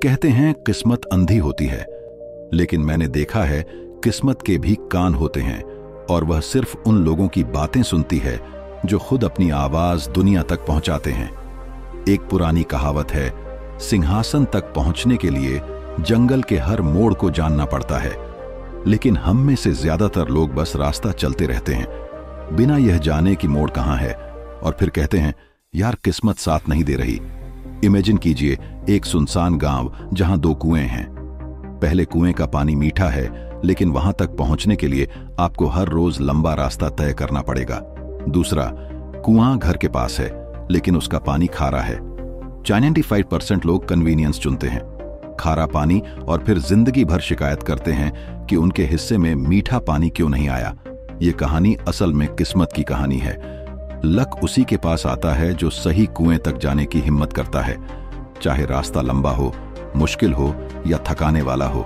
कहते हैं किस्मत अंधी होती है, लेकिन मैंने देखा है किस्मत के भी कान होते हैं और वह सिर्फ उन लोगों की बातें सुनती है जो खुद अपनी आवाज दुनिया तक पहुंचाते हैं। एक पुरानी कहावत है, सिंहासन तक पहुंचने के लिए जंगल के हर मोड़ को जानना पड़ता है, लेकिन हम में से ज्यादातर लोग बस रास्ता चलते रहते हैं बिना यह जाने कि मोड़ कहां है, और फिर कहते हैं यार किस्मत साथ नहीं दे रही। इमेजिन कीजिए एक सुनसान गांव जहां 2 कुएं हैं। पहले कुएं का पानी मीठा है, लेकिन वहां तक पहुंचने के लिए आपको हर रोज लंबा रास्ता तय करना पड़ेगा। दूसरा कुआं घर के पास है, लेकिन उसका पानी खारा है। 95% लोग कन्वीनियंस चुनते हैं, खारा पानी, और फिर जिंदगी भर शिकायत करते हैं कि उनके हिस्से में मीठा पानी क्यों नहीं आया। ये कहानी असल में किस्मत की कहानी है। लक उसी के पास आता है जो सही कुएं तक जाने की हिम्मत करता है, चाहे रास्ता लंबा हो, मुश्किल हो या थकाने वाला हो।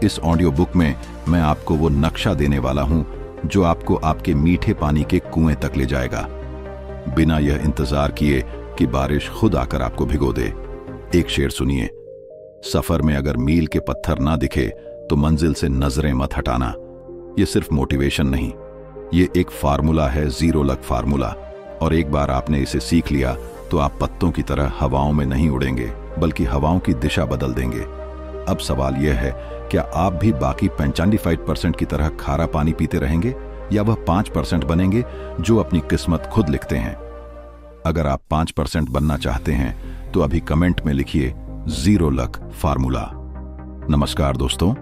इस ऑडियो बुक में मैं आपको वो नक्शा देने वाला हूं जो आपको आपके मीठे पानी के कुएं तक ले जाएगा, बिना यह इंतजार किए कि बारिश खुद आकर आपको भिगो दे। एक शेर सुनिए, सफर में अगर मील के पत्थर ना दिखे तो मंजिल से नजरें मत हटाना। ये सिर्फ मोटिवेशन नहीं, ये एक फार्मूला है, 0 लक फार्मूला, और एक बार आपने इसे सीख लिया तो आप पत्तों की तरह हवाओं में नहीं उड़ेंगे, बल्कि हवाओं की दिशा बदल देंगे। अब सवाल यह है, क्या आप भी बाकी 95% की तरह खारा पानी पीते रहेंगे, या वह 5% बनेंगे जो अपनी किस्मत खुद लिखते हैं? अगर आप 5% बनना चाहते हैं तो अभी कमेंट में लिखिए 0 लक फार्मूला। नमस्कार दोस्तों,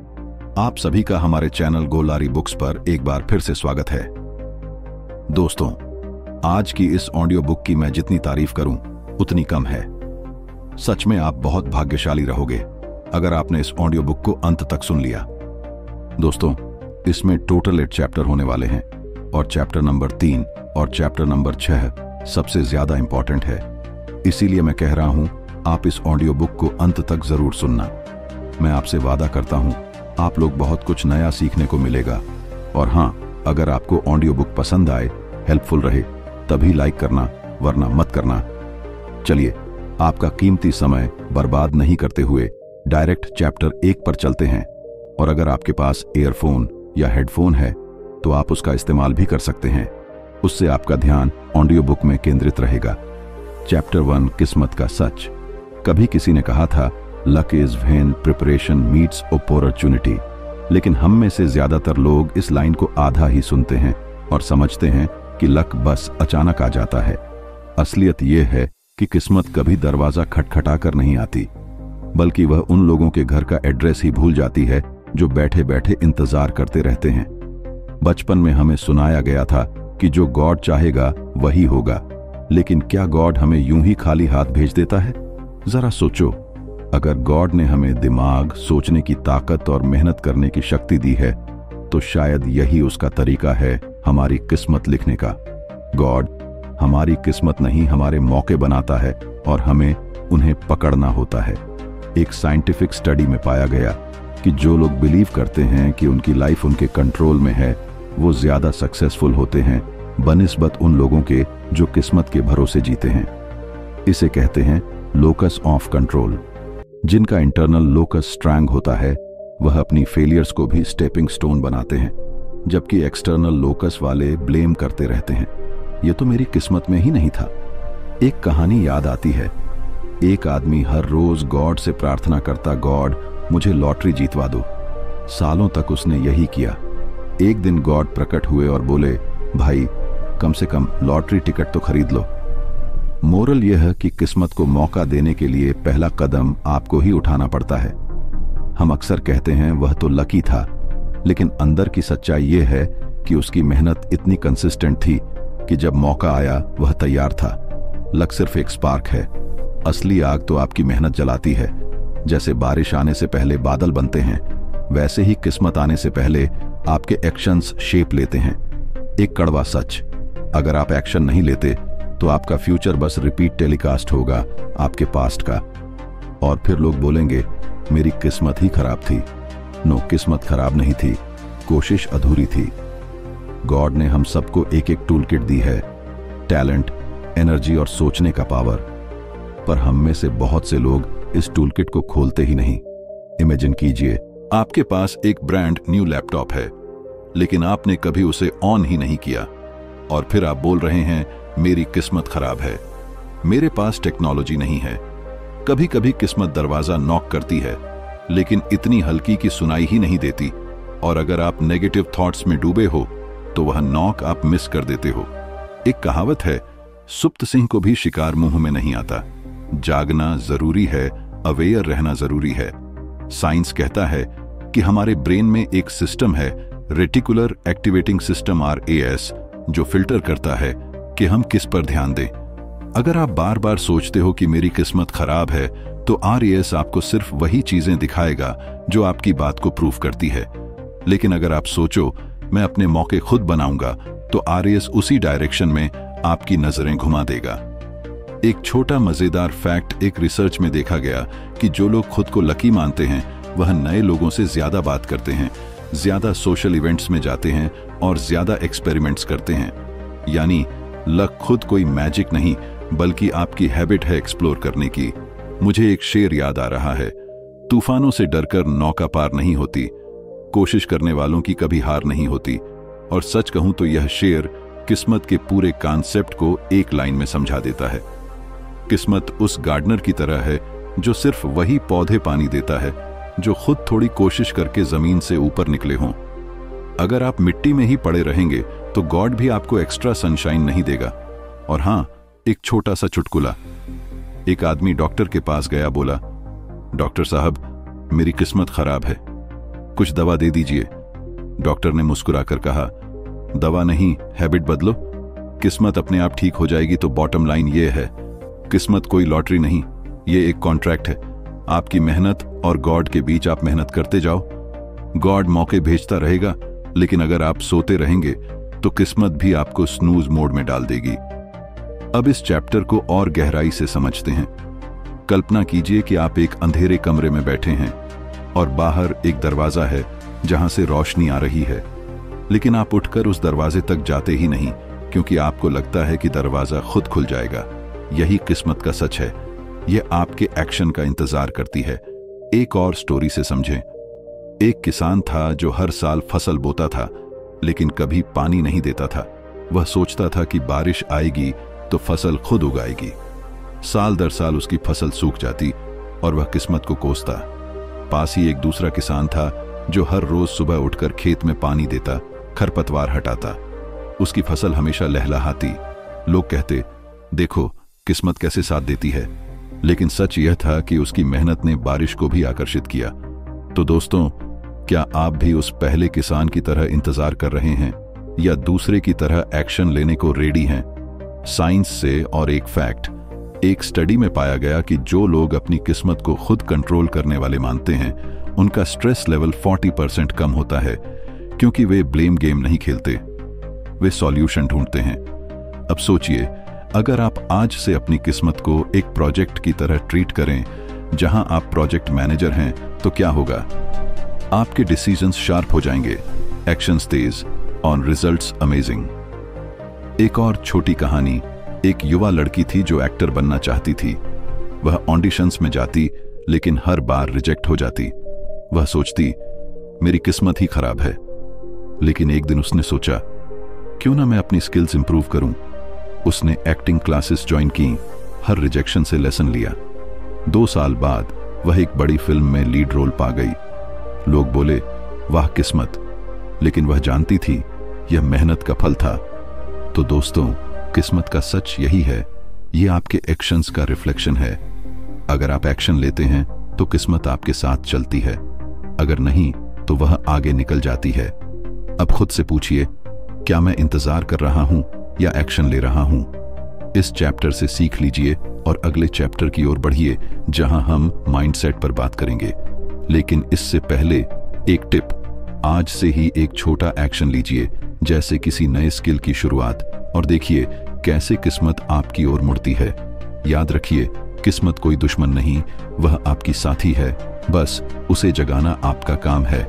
आप सभी का हमारे चैनल गोलारी बुक्स पर एक बार फिर से स्वागत है। दोस्तों, आज की इस ऑडियो बुक की मैं जितनी तारीफ करूं उतनी कम है। सच में आप बहुत भाग्यशाली रहोगे अगर आपने इस ऑडियो बुक को अंत तक सुन लिया। दोस्तों, इसमें टोटल 8 चैप्टर होने वाले हैं, और चैप्टर नंबर 3 और चैप्टर नंबर 6 सबसे ज्यादा इंपॉर्टेंट है। इसीलिए मैं कह रहा हूं, आप इस ऑडियो बुक को अंत तक जरूर सुनना। मैं आपसे वादा करता हूं, आप लोग बहुत कुछ नया सीखने को मिलेगा। और हां, अगर आपको ऑडियो बुक पसंद आए, हेल्पफुल रहे, तभी लाइक करना, वरना मत करना। चलिए, आपका कीमती समय बर्बाद नहीं करते हुए डायरेक्ट चैप्टर 1 पर चलते हैं। और अगर आपके पास ईयरफोन या हेडफोन है तो आप उसका इस्तेमाल भी कर सकते हैं, उससे आपका ध्यान ऑडियो बुक में केंद्रित रहेगा। चैप्टर 1, किस्मत का सच। कभी किसी ने कहा था, luck is when preparation meets opportunity, लेकिन हम में से ज्यादातर लोग इस लाइन को आधा ही सुनते हैं और समझते हैं कि लक बस अचानक आ जाता है। असलियत यह है कि किस्मत कभी दरवाजा खटखटा कर नहीं आती, बल्कि वह उन लोगों के घर का एड्रेस ही भूल जाती है जो बैठे बैठे इंतजार करते रहते हैं। बचपन में हमें सुनाया गया था कि जो गॉड चाहेगा वही होगा, लेकिन क्या गॉड हमें यूं ही खाली हाथ भेज देता है? जरा सोचो, अगर गॉड ने हमें दिमाग, सोचने की ताकत और मेहनत करने की शक्ति दी है, तो शायद यही उसका तरीका है हमारी किस्मत लिखने का। गॉड हमारी किस्मत नहीं, हमारे मौके बनाता है और हमें उन्हें पकड़ना होता है। एक साइंटिफिक स्टडी में पाया गया कि जो लोग बिलीव करते हैं कि उनकी लाइफ उनके कंट्रोल में है, वो ज्यादा सक्सेसफुल होते हैं बनिस्बत उन लोगों के जो किस्मत के भरोसे जीते हैं। इसे कहते हैं लोकस ऑफ कंट्रोल। जिनका इंटरनल लोकस स्ट्रॉन्ग होता है, वह अपनी फेलियर्स को भी स्टेपिंग स्टोन बनाते हैं, जबकि एक्सटर्नल लोकस वाले ब्लेम करते रहते हैं, ये तो मेरी किस्मत में ही नहीं था। एक कहानी याद आती है। एक आदमी हर रोज गॉड से प्रार्थना करता, गॉड मुझे लॉटरी जीतवा दो। सालों तक उसने यही किया। एक दिन गॉड प्रकट हुए और बोले, भाई कम से कम लॉटरी टिकट तो खरीद लो। मोरल यह है कि किस्मत को मौका देने के लिए पहला कदम आपको ही उठाना पड़ता है। हम अक्सर कहते हैं वह तो लकी था, लेकिन अंदर की सच्चाई यह है कि उसकी मेहनत इतनी कंसिस्टेंट थी कि जब मौका आया वह तैयार था। लक सिर्फ एक स्पार्क है, असली आग तो आपकी मेहनत जलाती है। जैसे बारिश आने से पहले बादल बनते हैं, वैसे ही किस्मत आने से पहले आपके एक्शंस शेप लेते हैं। एक कड़वा सच, अगर आप एक्शन नहीं लेते तो आपका फ्यूचर बस रिपीट टेलीकास्ट होगा आपके पास्ट का, और फिर लोग बोलेंगे मेरी किस्मत ही खराब थी। नो, किस्मत खराब नहीं थी, कोशिश अधूरी थी। गॉड ने हम सबको एक एक टूल किट दी है, टैलेंट, एनर्जी और सोचने का पावर, पर हम में से बहुत से लोग इस टूलकिट को खोलते ही नहीं। इमेजिन कीजिए, आपके पास एक ब्रांड न्यू लैपटॉप है, लेकिन आपने कभी उसे ऑन ही नहीं किया, और फिर आप बोल रहे हैं मेरी किस्मत खराब है, मेरे पास टेक्नोलॉजी नहीं है। कभी कभी किस्मत दरवाजा नॉक करती है, लेकिन इतनी हल्की कि सुनाई ही नहीं देती, और अगर आप नेगेटिव थॉट्स में डूबे हो तो वह नॉक आप मिस कर देते हो। एक कहावत है, सुप्त सिंह को भी शिकार मुंह में नहीं आता। जागना जरूरी है, अवेयर रहना जरूरी है। साइंस कहता है कि हमारे ब्रेन में एक सिस्टम है, रेटिकुलर एक्टिवेटिंग सिस्टम RAS, जो फिल्टर करता है कि हम किस पर ध्यान दें। अगर आप बार बार सोचते हो कि मेरी किस्मत खराब है, तो RAS आपको सिर्फ वही चीजें दिखाएगा जो आपकी बात को प्रूफ करती है। लेकिन अगर आप सोचो मैं अपने मौके खुद बनाऊंगा, तो RAS उसी डायरेक्शन में आपकी नजरें घुमा देगा। एक छोटा मजेदार फैक्ट, एक रिसर्च में देखा गया कि जो लोग खुद को लकी मानते हैं वह नए लोगों से ज्यादा बात करते हैं, ज्यादा सोशल इवेंट्स में जाते हैं और ज्यादा एक्सपेरिमेंट्स करते हैं। यानी लक खुद कोई मैजिक नहीं, बल्कि आपकी हैबिट है एक्सप्लोर करने की। मुझे एक शेर याद आ रहा है, तूफानों से डरकर नौका पार नहीं होती, कोशिश करने वालों की कभी हार नहीं होती। और सच कहूं तो यह शेर किस्मत के पूरे कॉन्सेप्ट को एक लाइन में समझा देता है। किस्मत उस गार्डनर की तरह है जो सिर्फ वही पौधे पानी देता है जो खुद थोड़ी कोशिश करके जमीन से ऊपर निकले हों। अगर आप मिट्टी में ही पड़े रहेंगे तो गॉड भी आपको एक्स्ट्रा सनशाइन नहीं देगा। और हां, एक छोटा सा चुटकुला। एक आदमी डॉक्टर के पास गया, बोला, डॉक्टर साहब मेरी किस्मत खराब है, कुछ दवा दे दीजिए। डॉक्टर ने मुस्कुराकर कहा, दवा नहीं, हैबिट बदलो, किस्मत अपने आप ठीक हो जाएगी। तो बॉटम लाइन ये है, किस्मत कोई लॉटरी नहीं, ये एक कॉन्ट्रैक्ट है। आपकी मेहनत और गॉड के बीच आप मेहनत करते जाओ, गॉड मौके भेजता रहेगा, लेकिन अगर आप सोते रहेंगे तो किस्मत भी आपको स्नूज मोड में डाल देगी। अब इस चैप्टर को और गहराई से समझते हैं। कल्पना कीजिए कि आप एक अंधेरे कमरे में बैठे हैं और बाहर एक दरवाजा है जहां से रोशनी आ रही है, लेकिन आप उठकर उस दरवाजे तक जाते ही नहीं, क्योंकि आपको लगता है कि दरवाजा खुद खुल जाएगा। यही किस्मत का सच है, यह आपके एक्शन का इंतजार करती है। एक और स्टोरी से समझें। एक किसान था जो हर साल फसल बोता था, लेकिन कभी पानी नहीं देता था। वह सोचता था कि बारिश आएगी तो फसल खुद उगाएगी। साल दर साल उसकी फसल सूख जाती और वह किस्मत को कोसता। पास ही एक दूसरा किसान था जो हर रोज सुबह उठकर खेत में पानी देता, खरपतवार हटाता। उसकी फसल हमेशा लहलहाती। लोग कहते, देखो किस्मत कैसे साथ देती है। लेकिन सच यह था कि उसकी मेहनत ने बारिश को भी आकर्षित किया। तो दोस्तों, क्या आप भी उस पहले किसान की तरह इंतजार कर रहे हैं, या दूसरे की तरह एक्शन लेने को रेडी हैं? साइंस से और एक फैक्ट, एक स्टडी में पाया गया कि जो लोग अपनी किस्मत को खुद कंट्रोल करने वाले मानते हैं, उनका स्ट्रेस लेवल 40% कम होता है, क्योंकि वे ब्लेम गेम नहीं खेलते, वे सॉल्यूशन ढूंढते हैं। अब सोचिए, अगर आप आज से अपनी किस्मत को एक प्रोजेक्ट की तरह ट्रीट करें, जहां आप प्रोजेक्ट मैनेजर हैं, तो क्या होगा? आपके डिसीजंस शार्प हो जाएंगे, एक्शंस तेज और रिजल्ट्स अमेजिंग। एक और छोटी कहानी। एक युवा लड़की थी जो एक्टर बनना चाहती थी। वह ऑडिशंस में जाती, लेकिन हर बार रिजेक्ट हो जाती। वह सोचती, मेरी किस्मत ही खराब है। लेकिन एक दिन उसने सोचा, क्यों ना मैं अपनी स्किल्स इंप्रूव करूं। उसने एक्टिंग क्लासेस ज्वाइन की, हर रिजेक्शन से लेसन लिया। 2 साल बाद वह एक बड़ी फिल्म में लीड रोल पा गई। लोग बोले, वाह किस्मत। लेकिन वह जानती थी यह मेहनत का फल था। तो दोस्तों, किस्मत का सच यही है, यह आपके एक्शंस का रिफ्लेक्शन है। अगर आप एक्शन लेते हैं तो किस्मत आपके साथ चलती है, अगर नहीं तो वह आगे निकल जाती है। अब खुद से पूछिए, क्या मैं इंतजार कर रहा हूं या एक्शन ले रहा हूं? इस चैप्टर से सीख लीजिए और अगले चैप्टर की ओर बढ़िए, जहां हम माइंडसेट पर बात करेंगे। लेकिन इससे पहले एक टिप, आज से ही एक छोटा एक्शन लीजिए, जैसे किसी नए स्किल की शुरुआत, और देखिए कैसे किस्मत आपकी ओर मुड़ती है। याद रखिए, किस्मत कोई दुश्मन नहीं, वह आपकी साथी है, बस उसे जगाना आपका काम है।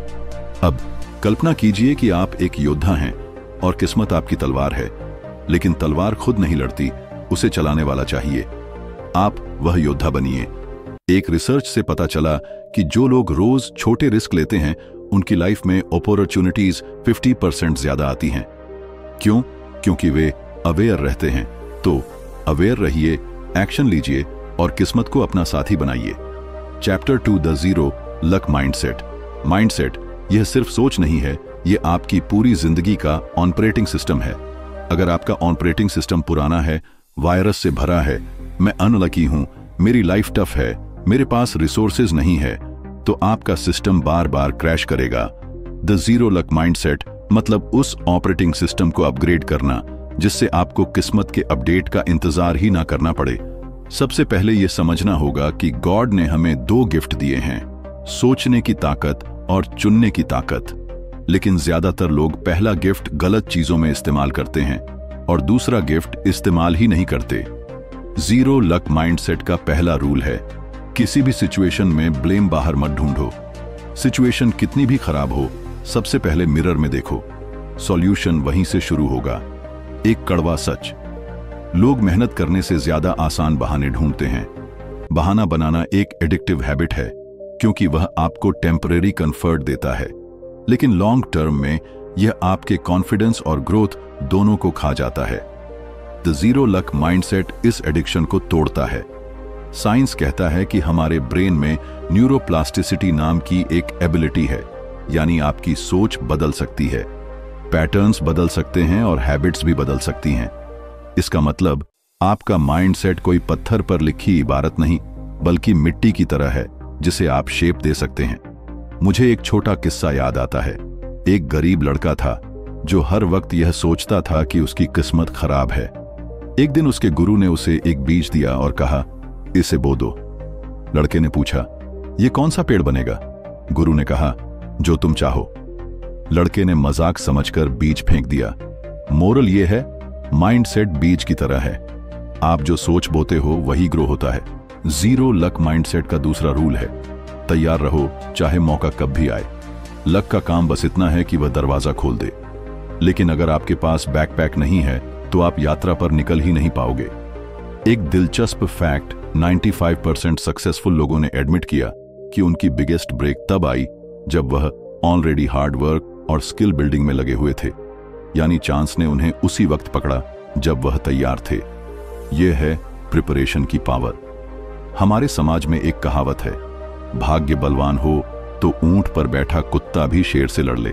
अब कल्पना कीजिए कि आप एक योद्धा हैं और किस्मत आपकी तलवार है, लेकिन तलवार खुद नहीं लड़ती, उसे चलाने वाला चाहिए। आप वह योद्धा बनिए। एक रिसर्च से पता चला कि जो लोग रोज छोटे रिस्क लेते हैं उनकी लाइफ में अपॉर्चुनिटीज 50% ज्यादा आती हैं। क्यों? क्योंकि वे अवेयर रहते हैं। तो अवेयर रहिए, एक्शन लीजिए और किस्मत को अपना साथी बनाइए। Chapter 2 the zero luck mindset. Mindset यह सिर्फ सोच नहीं है, यह आपकी पूरी जिंदगी का ऑपरेटिंग सिस्टम है। अगर आपका ऑपरेटिंग सिस्टम पुराना है, वायरस से भरा है, मैं अनलकी हूं, मेरी लाइफ टफ है, मेरे पास रिसोर्सेज नहीं है, तो आपका सिस्टम बार बार क्रैश करेगा। द जीरो लक माइंडसेट मतलब उस ऑपरेटिंग सिस्टम को अपग्रेड करना जिससे आपको किस्मत के अपडेट का इंतजार ही ना करना पड़े। सबसे पहले यह समझना होगा कि गॉड ने हमें 2 गिफ्ट दिए हैं, सोचने की ताकत और चुनने की ताकत। लेकिन ज्यादातर लोग पहला गिफ्ट गलत चीजों में इस्तेमाल करते हैं और दूसरा गिफ्ट इस्तेमाल ही नहीं करते। जीरो लक माइंडसेट का पहला रूल है, किसी भी सिचुएशन में ब्लेम बाहर मत ढूंढो। सिचुएशन कितनी भी खराब हो, सबसे पहले मिरर में देखो, सॉल्यूशन वहीं से शुरू होगा। एक कड़वा सच, लोग मेहनत करने से ज्यादा आसान बहाने ढूंढते हैं। बहाना बनाना एक एडिक्टिव हैबिट है क्योंकि वह आपको टेम्परेरी कंफर्ट देता है, लेकिन लॉन्ग टर्म में यह आपके कॉन्फिडेंस और ग्रोथ दोनों को खा जाता है। द जीरो लक माइंडसेट इस एडिक्शन को तोड़ता है। साइंस कहता है कि हमारे ब्रेन में न्यूरोप्लास्टिसिटी नाम की एक एबिलिटी है, यानी आपकी सोच बदल सकती है, पैटर्न्स बदल सकते हैं और हैबिट्स भी बदल सकती हैं। इसका मतलब आपका माइंडसेट कोई पत्थर पर लिखी इबारत नहीं, बल्कि मिट्टी की तरह है जिसे आप शेप दे सकते हैं। मुझे एक छोटा किस्सा याद आता है। एक गरीब लड़का था जो हर वक्त यह सोचता था कि उसकी किस्मत खराब है। एक दिन उसके गुरु ने उसे एक बीज दिया और कहा, इसे बो दो। लड़के ने पूछा, यह कौन सा पेड़ बनेगा? गुरु ने कहा, जो तुम चाहो। लड़के ने मजाक समझकर बीज फेंक दिया। मोरल यह है, माइंडसेट बीज की तरह है, आप जो सोच बोते हो वही ग्रो होता है। जीरो लक माइंडसेट का दूसरा रूल है, तैयार रहो चाहे मौका कब भी आए। लक का काम बस इतना है कि वह दरवाजा खोल दे, लेकिन अगर आपके पास बैकपैक नहीं है तो आप यात्रा पर निकल ही नहीं पाओगे। एक दिलचस्प फैक्ट, 95% सक्सेसफुल लोगों ने एडमिट किया कि उनकी बिगेस्ट ब्रेक तब आई जब वह ऑलरेडी हार्ड वर्क और स्किल बिल्डिंग में लगे हुए थे, यानी चांस ने उन्हें उसी वक्त पकड़ा जब वह तैयार थे। यह है प्रिपरेशन की पावर। हमारे समाज में एक कहावत है, भाग्य बलवान हो तो ऊंट पर बैठा कुत्ता भी शेर से लड़ ले।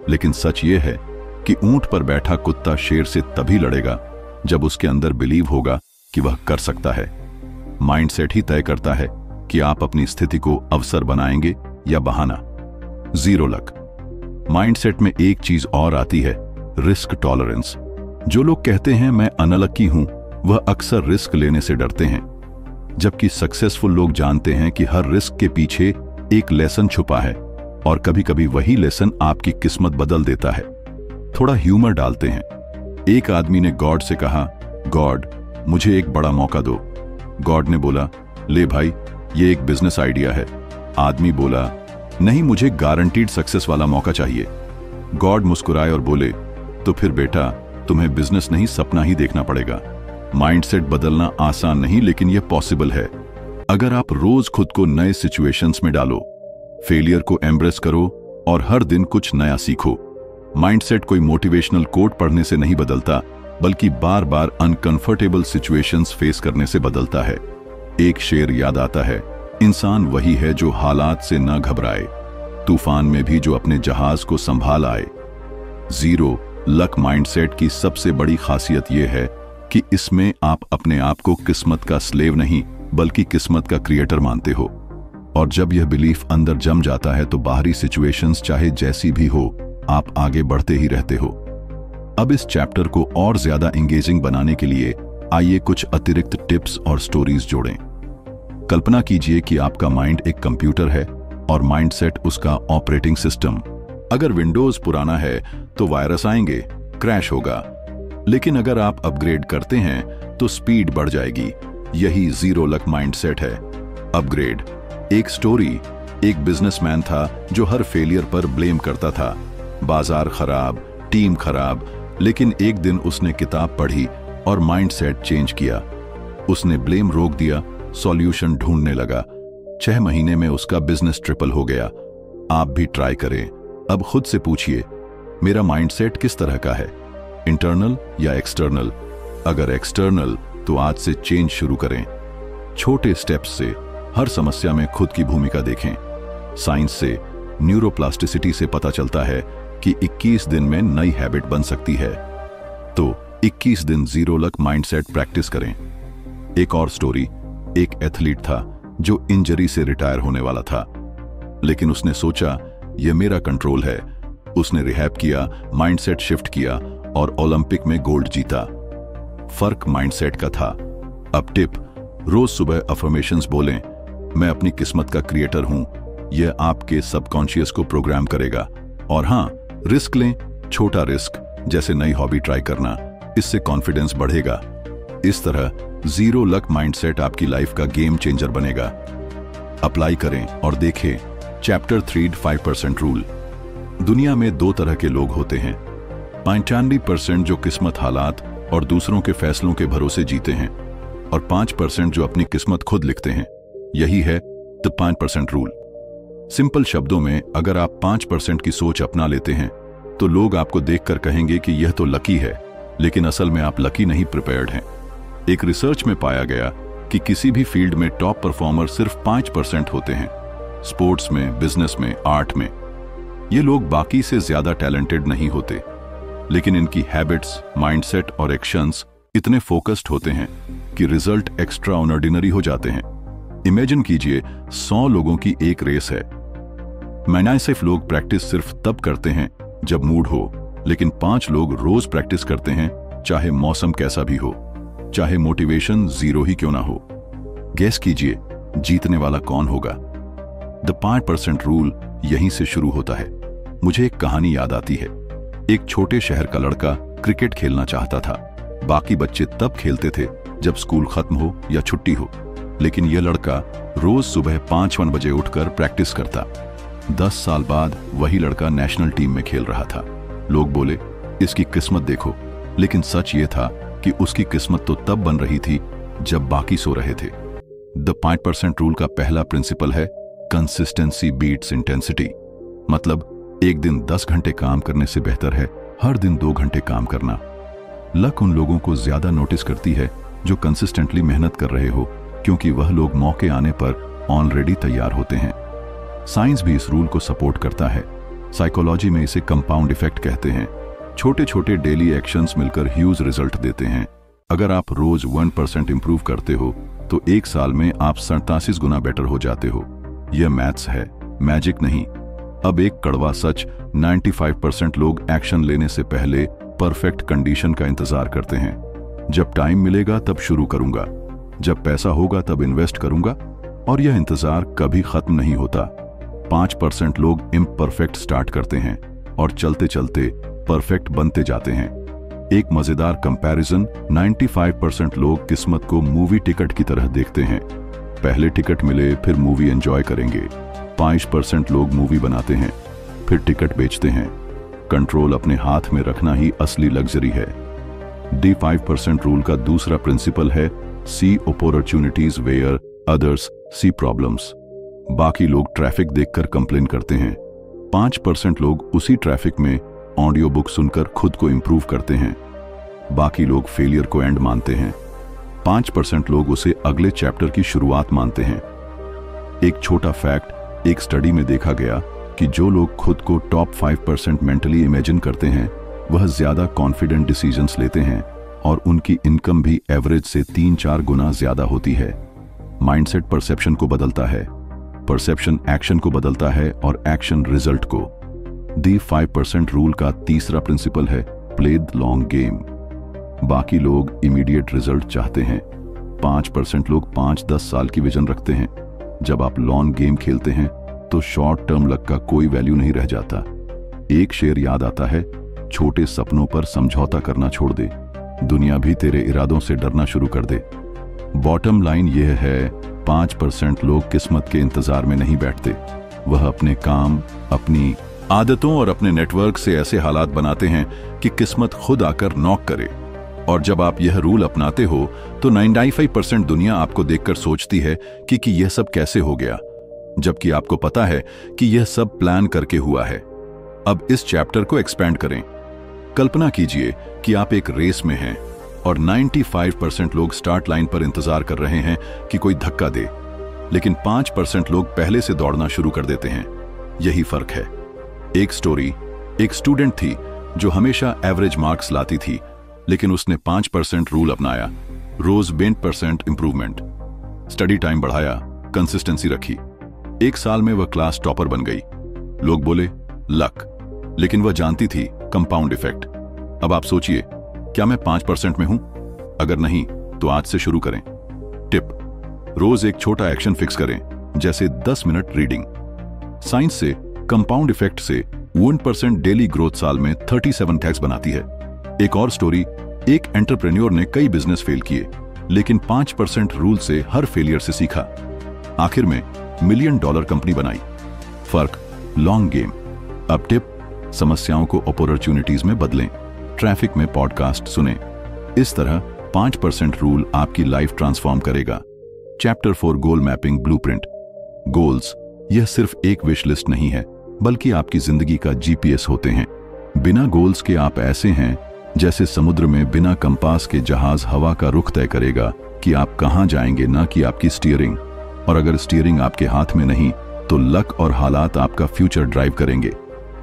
लेकिन सच यह है कि ऊंट पर बैठा कुत्ता शेर से तभी लड़ेगा जब उसके अंदर बिलीव होगा कि वह कर सकता है। माइंडसेट ही तय करता है कि आप अपनी स्थिति को अवसर बनाएंगे या बहाना। जीरो लक माइंडसेट में एक चीज और आती है, रिस्क टॉलरेंस। जो लोग कहते हैं मैं अनलकी हूं, वह अक्सर रिस्क लेने से डरते हैं, जबकि सक्सेसफुल लोग जानते हैं कि हर रिस्क के पीछे एक लेसन छुपा है और कभी कभी वही लेसन आपकी किस्मत बदल देता है। थोड़ा ह्यूमर डालते हैं। एक आदमी ने गॉड से कहा, गॉड मुझे एक बड़ा मौका दो। गॉड ने बोला, ले भाई ये एक बिजनेस आइडिया है। आदमी बोला, नहीं मुझे गारंटीड सक्सेस वाला मौका चाहिए। गॉड मुस्कुराए और बोले, तो फिर बेटा तुम्हें बिजनेस नहीं सपना ही देखना पड़ेगा। माइंडसेट बदलना आसान नहीं, लेकिन यह पॉसिबल है। अगर आप रोज खुद को नए सिचुएशंस में डालो, फेलियर को एम्ब्रेस करो और हर दिन कुछ नया सीखो। माइंडसेट कोई मोटिवेशनल कोट पढ़ने से नहीं बदलता, बल्कि बार बार अनकंफर्टेबल सिचुएशंस फेस करने से बदलता है। एक शेर याद आता है, इंसान वही है जो हालात से न घबराए, तूफान में भी जो अपने जहाज को संभाल आए। जीरो लक माइंडसेट की सबसे बड़ी खासियत यह है कि इसमें आप अपने आप को किस्मत का स्लेव नहीं बल्कि किस्मत का क्रिएटर मानते हो। और जब यह बिलीफ अंदर जम जाता है तो बाहरी सिचुएशंस चाहे जैसी भी हो, आप आगे बढ़ते ही रहते हो। अब इस चैप्टर को और ज्यादा एंगेजिंग बनाने के लिए आइए कुछ अतिरिक्त टिप्स और स्टोरीज जोड़ें। कल्पना कीजिए कि आपका माइंड एक कंप्यूटर है और माइंडसेट उसका ऑपरेटिंग सिस्टम। अगर विंडोज पुराना है तो वायरस आएंगे, क्रैश होगा, लेकिन अगर आप अपग्रेड करते हैं तो स्पीड बढ़ जाएगी। यही जीरो लक माइंडसेट है, अपग्रेड। एक स्टोरी, एक बिजनेसमैन था जो हर फेलियर पर ब्लेम करता था, बाजार खराब, टीम खराब, लेकिन एक दिन उसने किताब पढ़ी और माइंडसेट चेंज किया। उसने ब्लेम रोक दिया, सॉल्यूशन ढूंढने लगा। 6 महीने में उसका बिजनेस ट्रिपल हो गया। आप भी ट्राई करें। अब खुद से पूछिए, मेरा माइंडसेट किस तरह का है, इंटरनल या एक्सटर्नल? अगर एक्सटर्नल, तो आज से चेंज शुरू करें। छोटे स्टेप्स से हर समस्या में खुद की भूमिका देखें। साइंस से, न्यूरोप्लास्टिसिटी से पता चलता है कि 21 दिन में नई हैबिट बन सकती है। तो 21 दिन जीरो लक माइंडसेट प्रैक्टिस करें। एक और स्टोरी, एक एथलीट था जो इंजरी से रिटायर होने वाला था, लेकिन उसने सोचा यह मेरा कंट्रोल है। उसने रिहैब किया, माइंडसेट शिफ्ट किया और ओलंपिक में गोल्ड जीता। फर्क माइंडसेट का था। अब टिप, रोज सुबह अफर्मेशंस बोलें, मैं अपनी किस्मत का क्रिएटर हूं। यह आपके सबकॉन्शियस को प्रोग्राम करेगा। और हां, रिस्क लें, छोटा रिस्क जैसे नई हॉबी ट्राई करना, इससे कॉन्फिडेंस बढ़ेगा। इस तरह जीरो लक माइंडसेट आपकी लाइफ का गेम चेंजर बनेगा। अप्लाई करें और देखें। Chapter 3 5% rule. दुनिया में 2 तरह के लोग होते हैं, 95% जो किस्मत, हालात और दूसरों के फैसलों के भरोसे जीते हैं, और 5% जो अपनी किस्मत खुद लिखते हैं। यही है द 5% रूल। सिंपल शब्दों में, अगर आप 5% की सोच अपना लेते हैं तो लोग आपको देखकर कहेंगे कि यह तो लकी है, लेकिन असल में आप लकी नहीं, प्रिपेयर्ड हैं। एक रिसर्च में पाया गया कि किसी भी फील्ड में टॉप परफॉर्मर सिर्फ 5% होते हैं। स्पोर्ट्स में, बिजनेस में, आर्ट में। ये लोग बाकी से ज्यादा टैलेंटेड नहीं होते, लेकिन इनकी हैबिट्स, माइंडसेट और एक्शंस इतने फोकस्ड होते हैं कि रिजल्ट एक्स्ट्रा ऑर्डिनरी हो जाते हैं। इमेजिन कीजिए, 100 लोगों की एक रेस है। 99 लोग प्रैक्टिस सिर्फ तब करते हैं जब मूड हो, लेकिन 5 लोग रोज प्रैक्टिस करते हैं, चाहे मौसम कैसा भी हो, चाहे मोटिवेशन 0 ही क्यों ना हो। गेस कीजिए, जीतने वाला कौन होगा? द 5% रूल यहीं से शुरू होता है। मुझे एक कहानी याद आती है। एक छोटे शहर का लड़का क्रिकेट खेलना चाहता था। बाकी बच्चे तब खेलते थे जब स्कूल खत्म हो या छुट्टी हो, लेकिन यह लड़का रोज सुबह 5 बजे उठकर प्रैक्टिस करता। 10 साल बाद वही लड़का नेशनल टीम में खेल रहा था। लोग बोले, इसकी किस्मत देखो, लेकिन सच ये था कि उसकी किस्मत तो तब बन रही थी जब बाकी सो रहे थे। द 5% रूल का पहला प्रिंसिपल है कंसिस्टेंसी बीट्स इंटेंसिटी। मतलब एक दिन 10 घंटे काम करने से बेहतर है हर दिन 2 घंटे काम करना। लक उन लोगों को ज्यादा नोटिस करती है जो कंसिस्टेंटली मेहनत कर रहे हो, क्योंकि वह लोग मौके आने पर ऑलरेडी तैयार होते हैं। साइंस भी इस रूल को सपोर्ट करता है। साइकोलॉजी में इसे कंपाउंड इफेक्ट कहते हैं। छोटे छोटे डेली एक्शंस मिलकर ह्यूज रिजल्ट देते हैं। अगर आप रोज 1% इंप्रूव करते हो तो 1 साल में आप 87 गुना बेटर हो जाते हो। यह मैथ्स है, मैजिक नहीं। अब एक कड़वा सच, 95% लोग एक्शन लेने से पहले परफेक्ट कंडीशन का इंतजार करते हैं। जब टाइम मिलेगा तब शुरू करूंगा, जब पैसा होगा तब इन्वेस्ट करूंगा, और यह इंतजार कभी खत्म नहीं होता। 5% लोग इम्परफेक्ट स्टार्ट करते हैं और चलते चलते परफेक्ट बनते जाते हैं। एक मजेदार कंपैरिजन, 95% लोग किस्मत को मूवी टिकट की तरह देखते हैं। पहले टिकट मिले फिर मूवी एंजॉय करेंगे। 5% लोग मूवी बनाते हैं, फिर टिकट बेचते हैं। कंट्रोल अपने हाथ में रखना ही असली लग्जरी है। डी 5% रूल का दूसरा प्रिंसिपल है see opportunities where others see problems. बाकी लोग ट्रैफिक देखकर कंप्लेन करते हैं, 5% लोग उसी ट्रैफिक में ऑडियो बुक सुनकर खुद को इंप्रूव करते हैं। बाकी लोग फेलियर को एंड मानते हैं, 5% लोग उसे अगले चैप्टर की शुरुआत मानते हैं। एक छोटा फैक्ट, एक स्टडी में देखा गया कि जो लोग खुद को टॉप 5% मेंटली इमेजिन करते हैं वह ज्यादा कॉन्फिडेंट डिसीजंस लेते हैं और उनकी इनकम भी एवरेज से 3-4 गुना ज्यादा होती है। माइंडसेट परसेप्शन को बदलता है, परसेप्शन एक्शन को बदलता है और एक्शन रिजल्ट को। दी 5% रूल का तीसरा प्रिंसिपल है प्ले द लॉन्ग गेम। बाकी लोग इमीडिएट रिजल्ट चाहते हैं, 5% लोग 5-10 साल की विजन रखते हैं। जब आप लॉन्ग गेम खेलते हैं तो शॉर्ट टर्म लक का कोई वैल्यू नहीं रह जाता। एक शेर याद आता है, छोटे सपनों पर समझौता करना छोड़ दे, दुनिया भी तेरे इरादों से डरना शुरू कर दे। बॉटम लाइन यह है, 5% लोग किस्मत के इंतजार में नहीं बैठते। वह अपने काम, अपनी आदतों और अपने नेटवर्क से ऐसे हालात बनाते हैं कि किस्मत खुद आकर नॉक करे। और जब आप यह रूल अपनाते हो तो 95% दुनिया आपको देखकर सोचती है कि यह सब कैसे हो गया, जबकि आपको पता है कि यह सब प्लान करके हुआ है। अब इस चैप्टर को एक्सपेंड करें। कल्पना कीजिए कि आप एक रेस में हैं और 95% लोग स्टार्ट लाइन पर इंतजार कर रहे हैं कि कोई धक्का दे, लेकिन 5% लोग पहले से दौड़ना शुरू कर देते हैं। यही फर्क है। एक स्टोरी, एक स्टूडेंट थी जो हमेशा एवरेज मार्क्स लाती थी, लेकिन उसने 5% रूल अपनाया, रोज 20% इंप्रूवमेंट, स्टडी टाइम बढ़ाया, कंसिस्टेंसी रखी। एक साल में वह क्लास टॉपर बन गई। लोग बोले लक, लेकिन वह जानती थी कंपाउंड इफेक्ट। अब आप सोचिए, क्या मैं 5% में हूं? अगर नहीं तो आज से शुरू करें। टिप: रोज एक छोटा एक्शन फिक्स करें, जैसे 10 मिनट रीडिंग। साइंस से कंपाउंड इफेक्ट से 1% डेली ग्रोथ साल में 37 टैक्स बनाती है। एक और स्टोरी, एक एंटरप्रेन्योर ने कई बिजनेस फेल किए, लेकिन 5% रूल से हर फेलियर से सीखा। आखिर में $1 मिलियन कंपनी बनाई। फर्क लॉन्ग गेम। अब टिप: समस्याओं को अपॉर्चुनिटीज में बदलें। ट्रैफिक में पॉडकास्ट सुने। इस तरह 5% रूल आपकी लाइफ ट्रांसफॉर्म करेगा। चैप्टर 4 गोल मैपिंग ब्लूप्रिंट। गोल्स यह सिर्फ एक विश लिस्ट नहीं है, बल्कि आपकी जिंदगी का जीपीएस होते हैं। बिना गोल्स के आप ऐसे हैं जैसे समुद्र में बिना कंपास के जहाज हवा का रुख तय करेगा कि आप कहां जाएंगे, ना कि आपकी स्टीयरिंग। और अगर स्टीयरिंग आपके हाथ में नहीं तो लक और हालात आपका फ्यूचर ड्राइव करेंगे।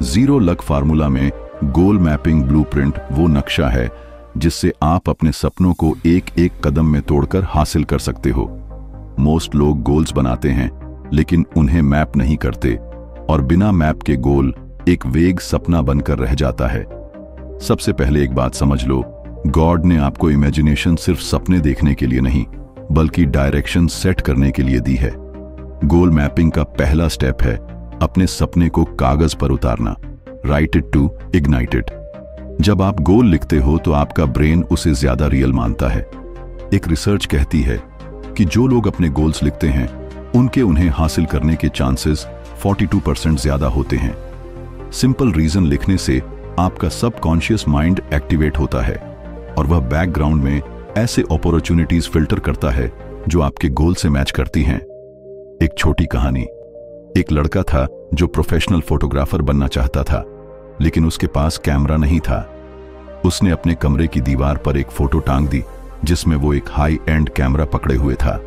जीरो लक फार्मूला में गोल मैपिंग ब्लूप्रिंट वो नक्शा है जिससे आप अपने सपनों को एक एक कदम में तोड़कर हासिल कर सकते हो। मोस्ट लोग गोल्स बनाते हैं लेकिन उन्हें मैप नहीं करते, और बिना मैप के गोल एक वेग सपना बनकर रह जाता है। सबसे पहले एक बात समझ लो, गॉड ने आपको इमेजिनेशन सिर्फ सपने देखने के लिए नहीं, बल्कि डायरेक्शन सेट करने के लिए दी है। गोल मैपिंग का पहला स्टेप है अपने सपने को कागज पर उतारना। Right it to ignite it. जब आप गोल लिखते हो तो आपका ब्रेन उसे ज्यादा रियल मानता है। एक रिसर्च कहती है कि जो लोग अपने गोल्स लिखते हैं उन्हें हासिल करने के चांसेस 42% ज्यादा होते हैं। सिंपल रीजन लिखने से आपका सबकॉन्शियस माइंड एक्टिवेट होता है और वह बैकग्राउंड में ऐसे अपॉर्चुनिटीज फिल्टर करता है जो आपके गोल से मैच करती हैं। एक छोटी कहानी। एक लड़का था जो प्रोफेशनल फोटोग्राफर बनना चाहता था, लेकिन उसके पास कैमरा नहीं था। उसने अपने कमरे की दीवार पर एक फोटो टांग दी जिसमें वो एक हाई एंड कैमरा पकड़े हुए था।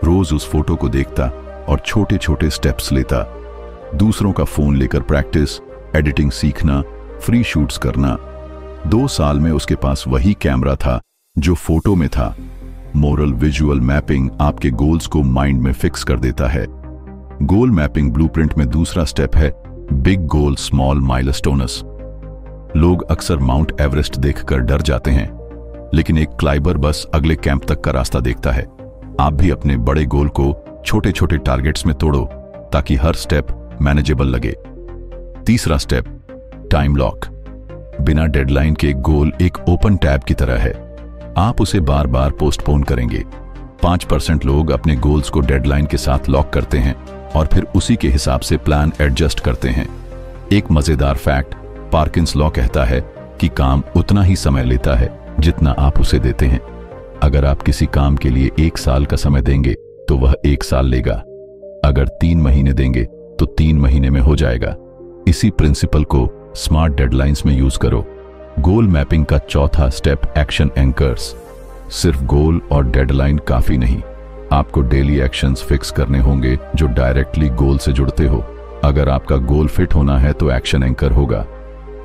रोज उस फोटो को देखता और छोटे छोटे स्टेप्स लेता। दूसरों का फोन लेकर प्रैक्टिस, एडिटिंग सीखना, फ्री शूट्स करना। 2 साल में उसके पास वही कैमरा था जो फोटो में था। मोरल विजुअल मैपिंग आपके गोल्स को माइंड में फिक्स कर देता है। गोल मैपिंग ब्लूप्रिंट में दूसरा स्टेप है बिग गोल स्मॉल माइलस्टोन्स। लोग अक्सर माउंट एवरेस्ट देखकर डर जाते हैं, लेकिन एक क्लाइंबर बस अगले कैंप तक का रास्ता देखता है। आप भी अपने बड़े गोल को छोटे छोटे टारगेट्स में तोड़ो ताकि हर स्टेप मैनेजेबल लगे। तीसरा स्टेप टाइम लॉक। बिना डेडलाइन के गोल एक ओपन टैब की तरह है, आप उसे बार बार पोस्टपोन करेंगे। 5% लोग अपने गोल्स को डेडलाइन के साथ लॉक करते हैं और फिर उसी के हिसाब से प्लान एडजस्ट करते हैं। एक मजेदार फैक्ट, पार्किंस लॉ कहता है कि काम उतना ही समय लेता है जितना आप उसे देते हैं। अगर आप किसी काम के लिए 1 साल का समय देंगे तो वह 1 साल लेगा। अगर 3 महीने देंगे तो 3 महीने में हो जाएगा। इसी प्रिंसिपल को स्मार्ट डेडलाइंस में यूज करो। गोल मैपिंग का चौथा स्टेप एक्शन एंकर्स। सिर्फ गोल और डेडलाइन काफी नहीं, आपको डेली एक्शंस फिक्स करने होंगे जो डायरेक्टली गोल से जुड़ते हो। अगर आपका गोल फिट होना है तो एक्शन एंकर होगा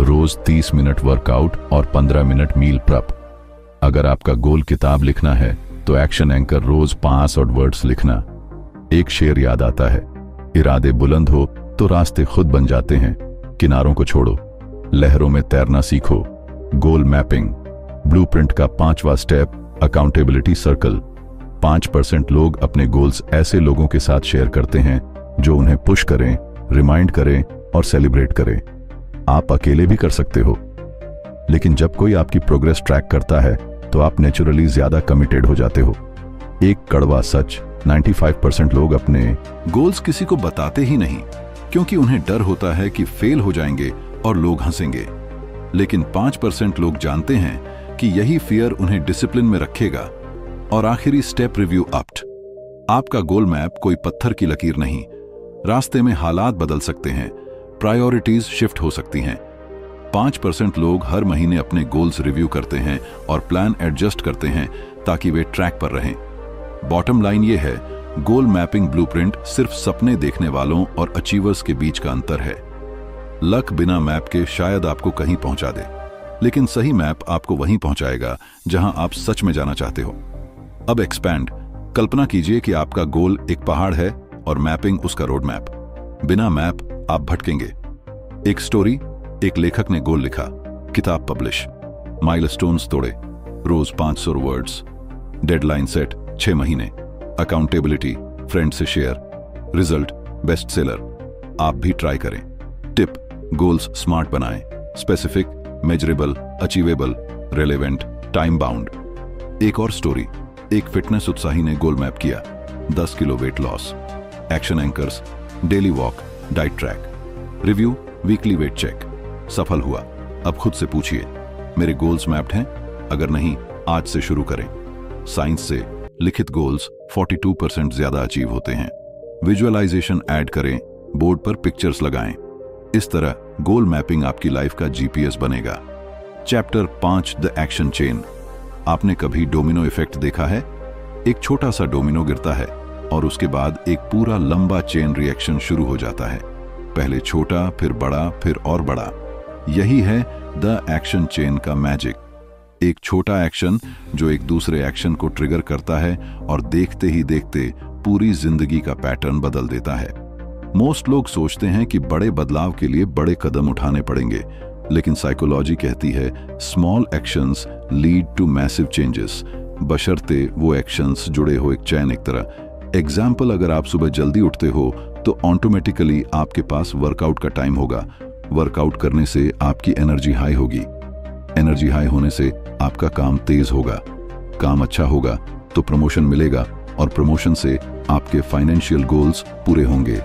रोज 30 मिनट वर्कआउट और 15 मिनट मील प्रेप। अगर आपका गोल किताब लिखना है तो एक्शन एंकर रोज 500 वर्ड्स लिखना। एक शेर याद आता है, इरादे बुलंद हो तो रास्ते खुद बन जाते हैं, किनारों को छोड़ो, लहरों में तैरना सीखो। गोल मैपिंग ब्लूप्रिंट का 5वां स्टेप अकाउंटेबिलिटी सर्कल। 5% लोग अपने गोल्स ऐसे लोगों के साथ शेयर करते हैं जो उन्हें पुश करें, रिमाइंड करें और सेलिब्रेट करें। आप अकेले भी कर सकते हो, लेकिन जब कोई आपकी प्रोग्रेस ट्रैक करता है तो आप नेचुरली ज्यादा कमिटेड हो जाते हो। एक कड़वा सच, 95% लोग अपने गोल्स किसी को बताते ही नहीं, क्योंकि उन्हें डर होता है कि फेल हो जाएंगे और लोग हंसेंगे। लेकिन 5% लोग जानते हैं कि यही फियर उन्हें डिसिप्लिन में रखेगा। और आखिरी स्टेप रिव्यू अप्ट। आपका गोल मैप कोई पत्थर की लकीर नहीं। रास्ते में हालात बदल सकते हैं, प्रायोरिटीज शिफ्ट हो सकती हैं। 5% लोग हर महीने अपने गोल्स रिव्यू करते हैं और प्लान एडजस्ट करते हैं ताकि वे ट्रैक पर रहें। बॉटम लाइन ये है, गोल मैपिंग ब्लूप्रिंट सिर्फ सपने देखने वालों और अचीवर्स के बीच का अंतर है। लक बिना मैप के शायद आपको कहीं पहुंचा दे, लेकिन सही मैप आपको वहीं पहुंचाएगा जहां आप सच में जाना चाहते हो। अब एक्सपैंड। कल्पना कीजिए कि आपका गोल एक पहाड़ है और मैपिंग उसका रोड मैप। बिना मैप आप भटकेंगे। एक स्टोरी, एक लेखक ने गोल लिखा, किताब पब्लिश, माइलस्टोन्स तोड़े, रोज 500 वर्ड्स, डेडलाइन सेट 6 महीने, अकाउंटेबिलिटी, फ्रेंड से शेयर, रिजल्ट बेस्ट सेलर। आप भी ट्राई करें। टिप, गोल्स स्मार्ट बनाएं, specific, measurable, achievable, relevant, time bound. एक और स्टोरी, एक फिटनेस उत्साही ने गोल मैप किया, 10 kilo weight loss, action anchors, daily walk, diet track, review, weekly weight check, सफल हुआ। अब खुद से पूछिए, मेरे गोल्स मैप्ड हैं? अगर नहीं, आज से शुरू करें। साइंस से लिखित गोल्स 42% ज्यादा अचीव होते हैं। विजुअलाइजेशन ऐड करें, बोर्ड पर पिक्चर्स लगाएं। इस तरह गोल मैपिंग आपकी लाइफ का जीपीएस बनेगा। Chapter 5, the action chain. आपने कभी डोमिनो इफेक्ट देखा है? एक छोटा सा डोमिनो गिरता है और उसके बाद एक पूरा लंबा चेन रिएक्शन शुरू हो जाता है। पहले छोटा, फिर बड़ा, फिर और बड़ा। यही है द एक्शन चेन का मैजिक। एक छोटा एक्शन जो एक दूसरे एक्शन को ट्रिगर करता है और देखते ही देखते पूरी जिंदगी का पैटर्न बदल देता है। मोस्ट लोग सोचते हैं कि बड़े बदलाव के लिए बड़े कदम उठाने पड़ेंगे, लेकिन साइकोलॉजी कहती है small actions lead to massive changes, बशर्ते वो एक्शंस जुड़े हो एक चैन एक तरह। एग्जाम्पल, अगर आप सुबह जल्दी उठते हो तो ऑटोमेटिकली आपके पास वर्कआउट का टाइम होगा। वर्कआउट करने से आपकी एनर्जी हाई होगी। एनर्जी हाई होने से आपका काम तेज होगा। काम अच्छा होगा तो प्रमोशन मिलेगा और प्रमोशन से आपके फाइनेंशियल गोल्स पूरे होंगे।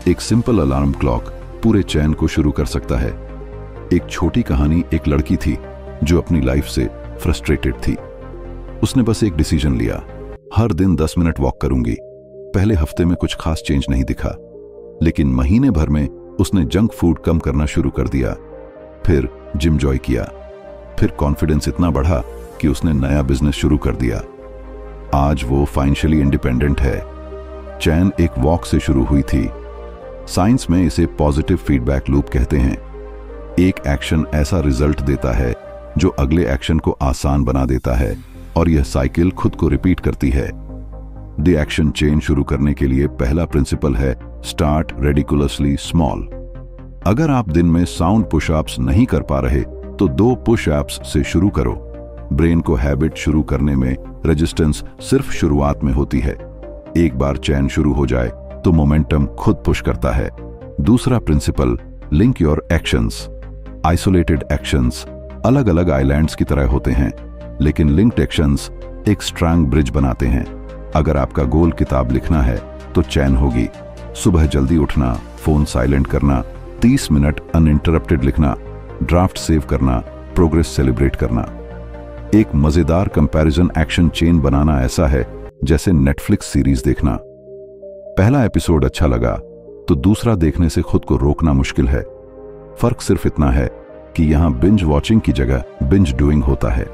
एक सिंपल अलार्म क्लॉक पूरे चैन को शुरू कर सकता है। एक छोटी कहानी, एक लड़की थी जो अपनी लाइफ से फ्रस्ट्रेटेड थी। उसने बस एक डिसीजन लिया, हर दिन 10 मिनट वॉक करूंगी। पहले हफ्ते में कुछ खास चेंज नहीं दिखा, लेकिन महीने भर में उसने जंक फूड कम करना शुरू कर दिया, फिर जिम जॉय किया, फिर कॉन्फिडेंस इतना बढ़ा कि उसने नया बिजनेस शुरू कर दिया। आज वो फाइनेंशियली इंडिपेंडेंट है। चैन एक वॉक से शुरू हुई थी। साइंस में इसे पॉजिटिव फीडबैक लूप कहते हैं। एक एक्शन ऐसा रिजल्ट देता है जो अगले एक्शन को आसान बना देता है और यह साइकिल खुद को रिपीट करती है। द एक्शन चेन शुरू करने के लिए पहला प्रिंसिपल है स्टार्ट रेडिकुलसली स्मॉल। अगर आप दिन में साउंड पुशअप्स नहीं कर पा रहे तो 2 पुशअप्स से शुरू करो। ब्रेन को हैबिट शुरू करने में रेजिस्टेंस सिर्फ शुरुआत में होती है। एक बार चैन शुरू हो जाए तो मोमेंटम खुद पुश करता है। दूसरा principle, link your actions. Isolated actions अलग अलग आइलैंड्स की तरह होते हैं, लेकिन लिंक्ड एक्शंस एक स्ट्रांग ब्रिज बनाते हैं। अगर आपका गोल किताब लिखना है तो चैन होगी, सुबह जल्दी उठना, फोन साइलेंट करना, 30 मिनट अनइंटरप्टेड लिखना, ड्राफ्ट सेव करना, प्रोग्रेस सेलिब्रेट करना। एक मजेदार कंपैरिजन एक्शन चेन बनाना ऐसा है जैसे नेटफ्लिक्स सीरीज देखना। पहला एपिसोड अच्छा लगा तो दूसरा देखने से खुद को रोकना मुश्किल है। फर्क सिर्फ इतना है कि यहां बिंज वॉचिंग की जगह बिंज डूइंग होता है।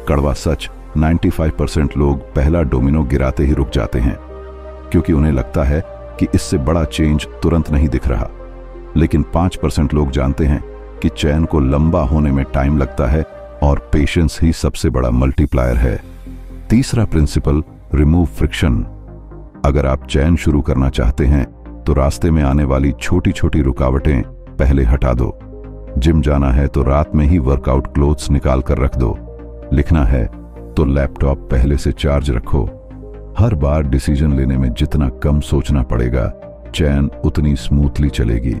कड़वा सच, 95% लोग पहला डोमिनो गिराते ही रुक जाते हैं, क्योंकि उन्हें लगता है कि इससे बड़ा चेंज तुरंत नहीं दिख रहा। लेकिन 5% लोग जानते हैं कि चैन को लंबा होने में टाइम लगता है और पेशेंस ही सबसे बड़ा मल्टीप्लायर है। तीसरा प्रिंसिपल, रिमूव फ्रिक्शन। अगर आप चैन शुरू करना चाहते हैं तो रास्ते में आने वाली छोटी छोटी रुकावटें पहले हटा दो। जिम जाना है तो रात में ही वर्कआउट क्लोथ्स निकाल कर रख दो। लिखना है तो लैपटॉप पहले से चार्ज रखो। हर बार डिसीजन लेने में जितना कम सोचना पड़ेगा, चैन उतनी स्मूथली चलेगी।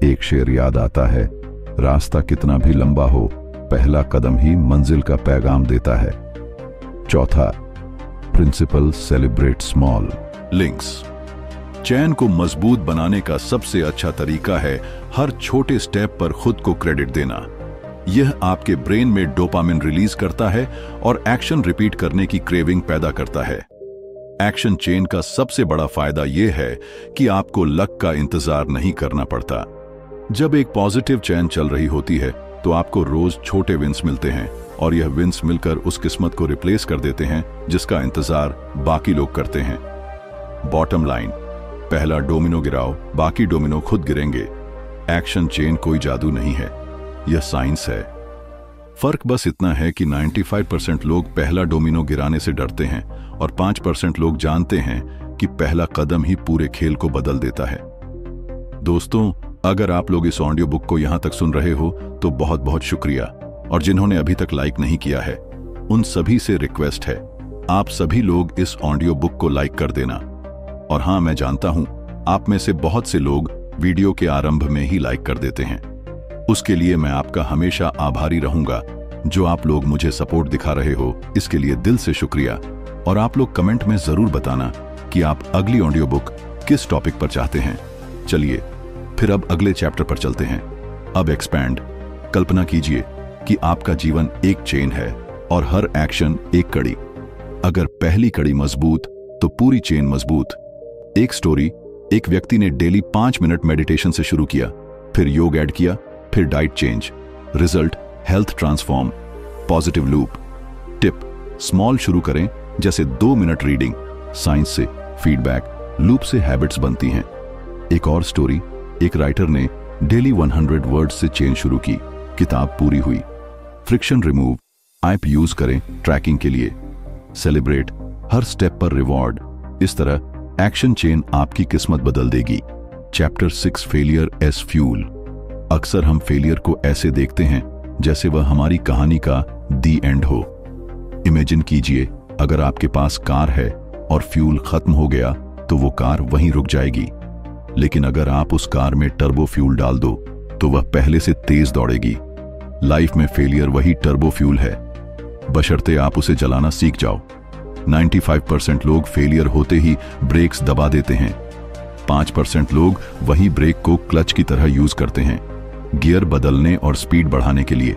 एक शेर याद आता है, रास्ता कितना भी लंबा हो, पहला कदम ही मंजिल का पैगाम देता है। चौथा प्रिंसिपल, सेलिब्रेट स्मॉल। लिंक्स। चैन को मजबूत बनाने का सबसे अच्छा तरीका है हर छोटे स्टेप पर खुद को क्रेडिट देना। यह आपके ब्रेन में डोपामिन रिलीज करता है और एक्शन रिपीट करने की क्रेविंग पैदा करता है। एक्शन चेन का सबसे बड़ा फायदा यह है कि आपको लक का इंतजार नहीं करना पड़ता। जब एक पॉजिटिव चेन चल रही होती है तो आपको रोज छोटे विंस मिलते हैं और यह विंस मिलकर उस किस्मत को रिप्लेस कर देते हैं जिसका इंतजार बाकी लोग करते हैं। बॉटम लाइन, पहला डोमिनो गिराओ, बाकी डोमिनो खुद गिरेंगे। एक्शन चेन कोई जादू नहीं है, यह साइंस है। फर्क बस इतना है कि 95% लोग पहला डोमिनो गिराने से डरते हैं और 5% लोग जानते हैं कि पहला कदम ही पूरे खेल को बदल देता है। दोस्तों, अगर आप लोग इस ऑडियो बुक को यहां तक सुन रहे हो तो बहुत बहुत शुक्रिया, और जिन्होंने अभी तक लाइक नहीं किया है उन सभी से रिक्वेस्ट है, आप सभी लोग इस ऑडियो बुक को लाइक कर देना। और हां, मैं जानता हूं आप में से बहुत से लोग वीडियो के आरंभ में ही लाइक कर देते हैं। उसके लिए मैं आपका हमेशा आभारी रहूंगा। जो आप लोग मुझे सपोर्ट दिखा रहे हो इसके लिए दिल से शुक्रिया। और आप लोग कमेंट में जरूर बताना कि आप अगली ऑडियो बुक किस टॉपिक पर चाहते हैं। चलिए फिर अब अगले चैप्टर पर चलते हैं। अब एक्सपैंड। कल्पना कीजिए कि आपका जीवन एक चेन है और हर एक्शन एक कड़ी। अगर पहली कड़ी मजबूत तो पूरी चेन मजबूत। एक स्टोरी, एक व्यक्ति ने डेली 5 मिनट मेडिटेशन से शुरू किया, फिर योग ऐड किया, फिर diet change, result health transform. Positive loop. Tip, small शुरू करें, जैसे 2 मिनट रीडिंग। साइंस से फीडबैक, लूप से हैबिट्स बनती हैं। एक और स्टोरी, एक राइटर ने डेली 100 वर्ड्स से चेंज शुरू की, किताब पूरी हुई। फ्रिक्शन रिमूव, ऐप यूज करें ट्रैकिंग के लिए। सेलिब्रेट, हर स्टेप पर रिवॉर्ड। इस तरह एक्शन चेन आपकी किस्मत बदल देगी। Chapter 6, failure as fuel. अक्सर हम फेलियर को ऐसे देखते हैं जैसे वह हमारी कहानी का दी एंड हो। इमेजिन कीजिए, अगर आपके पास कार है और फ्यूल खत्म हो गया तो वो कार वहीं रुक जाएगी। लेकिन अगर आप उस कार में टर्बो फ्यूल डाल दो तो वह पहले से तेज दौड़ेगी। लाइफ में फेलियर वही टर्बो फ्यूल है, बशर्ते आप उसे जलाना सीख जाओ। 95% लोग फेलियर होते ही ब्रेक्स दबा देते हैं। 5% लोग वही ब्रेक को क्लच की तरह यूज करते हैं, गियर बदलने और स्पीड बढ़ाने के लिए।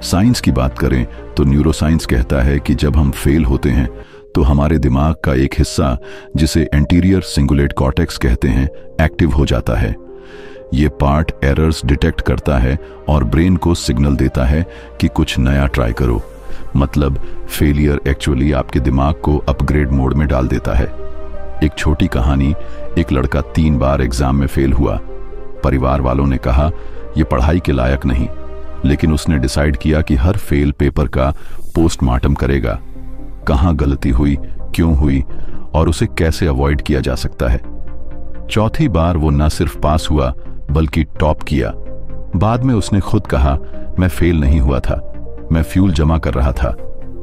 साइंस की बात करें तो न्यूरोसाइंस कहता है कि जब हम फेल होते हैं तो हमारे दिमाग का एक हिस्सा, जिसे एंटीरियर सिंगुलेट कॉर्टेक्स कहते हैं, एक्टिव हो जाता है। ये पार्ट एरर्स डिटेक्ट करता है और ब्रेन को सिग्नल देता है कि कुछ नया ट्राई करो। मतलब फेलियर एक्चुअली आपके दिमाग को अपग्रेड मोड में डाल देता है। एक छोटी कहानी, एक लड़का 3 बार एग्जाम में फेल हुआ। परिवार वालों ने कहा यह पढ़ाई के लायक नहीं, लेकिन उसने डिसाइड किया कि हर फेल पेपर का पोस्टमार्टम करेगा। कहां गलती हुई, क्यों हुई और उसे कैसे अवॉइड किया जा सकता है। चौथी बार वो न सिर्फ पास हुआ बल्कि टॉप किया। बाद में उसने खुद कहा, मैं फेल नहीं हुआ था, मैं फ्यूल जमा कर रहा था।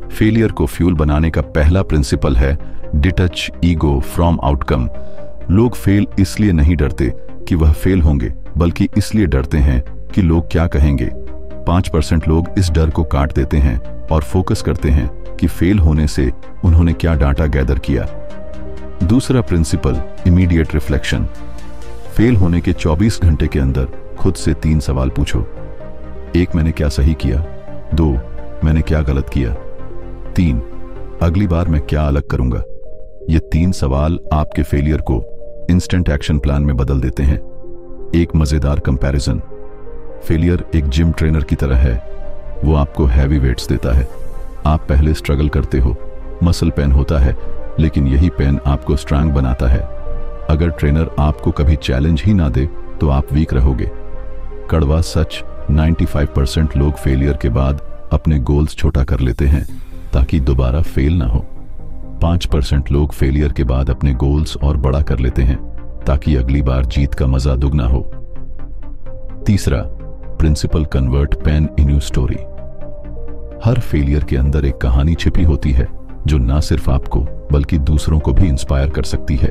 फेलियर को फ्यूल बनाने का पहला प्रिंसिपल है डिटच ईगो फ्रॉम आउटकम। लोग फेल इसलिए नहीं डरते कि वह फेल होंगे, बल्कि इसलिए डरते हैं कि लोग क्या कहेंगे। 5% लोग इस डर को काट देते हैं और फोकस करते हैं कि फेल होने से उन्होंने क्या डाटा गैदर किया। दूसरा प्रिंसिपल, इमीडिएट रिफ्लेक्शन। फेल होने के 24 घंटे के अंदर खुद से 3 सवाल पूछो। 1, मैंने क्या सही किया। 2, मैंने क्या गलत किया। 3, अगली बार मैं क्या अलग करूंगा। ये 3 सवाल आपके फेलियर को इंस्टेंट एक्शन प्लान में बदल देते हैं। एक मजेदार कंपैरिजन, फेलियर एक जिम ट्रेनर की तरह है। वो आपको हैवी वेट्स देता है, आप पहले स्ट्रगल करते हो, मसल पेन होता है, लेकिन यही पेन आपको स्ट्रांग बनाता है। अगर ट्रेनर आपको कभी चैलेंज ही ना दे तो आप वीक रहोगे। कड़वा सच, 95% लोग फेलियर के बाद अपने गोल्स छोटा कर लेते हैं ताकि दोबारा फेल ना हो। 5% लोग फेलियर के बाद अपने गोल्स और बड़ा कर लेते हैं ताकि अगली बार जीत का मजा दुगना हो। तीसरा principle, convert pain in story. हर फेलियर के अंदर एक कहानी छिपी होती है जो ना सिर्फ आपको बल्कि दूसरों को भी इंस्पायर कर सकती है।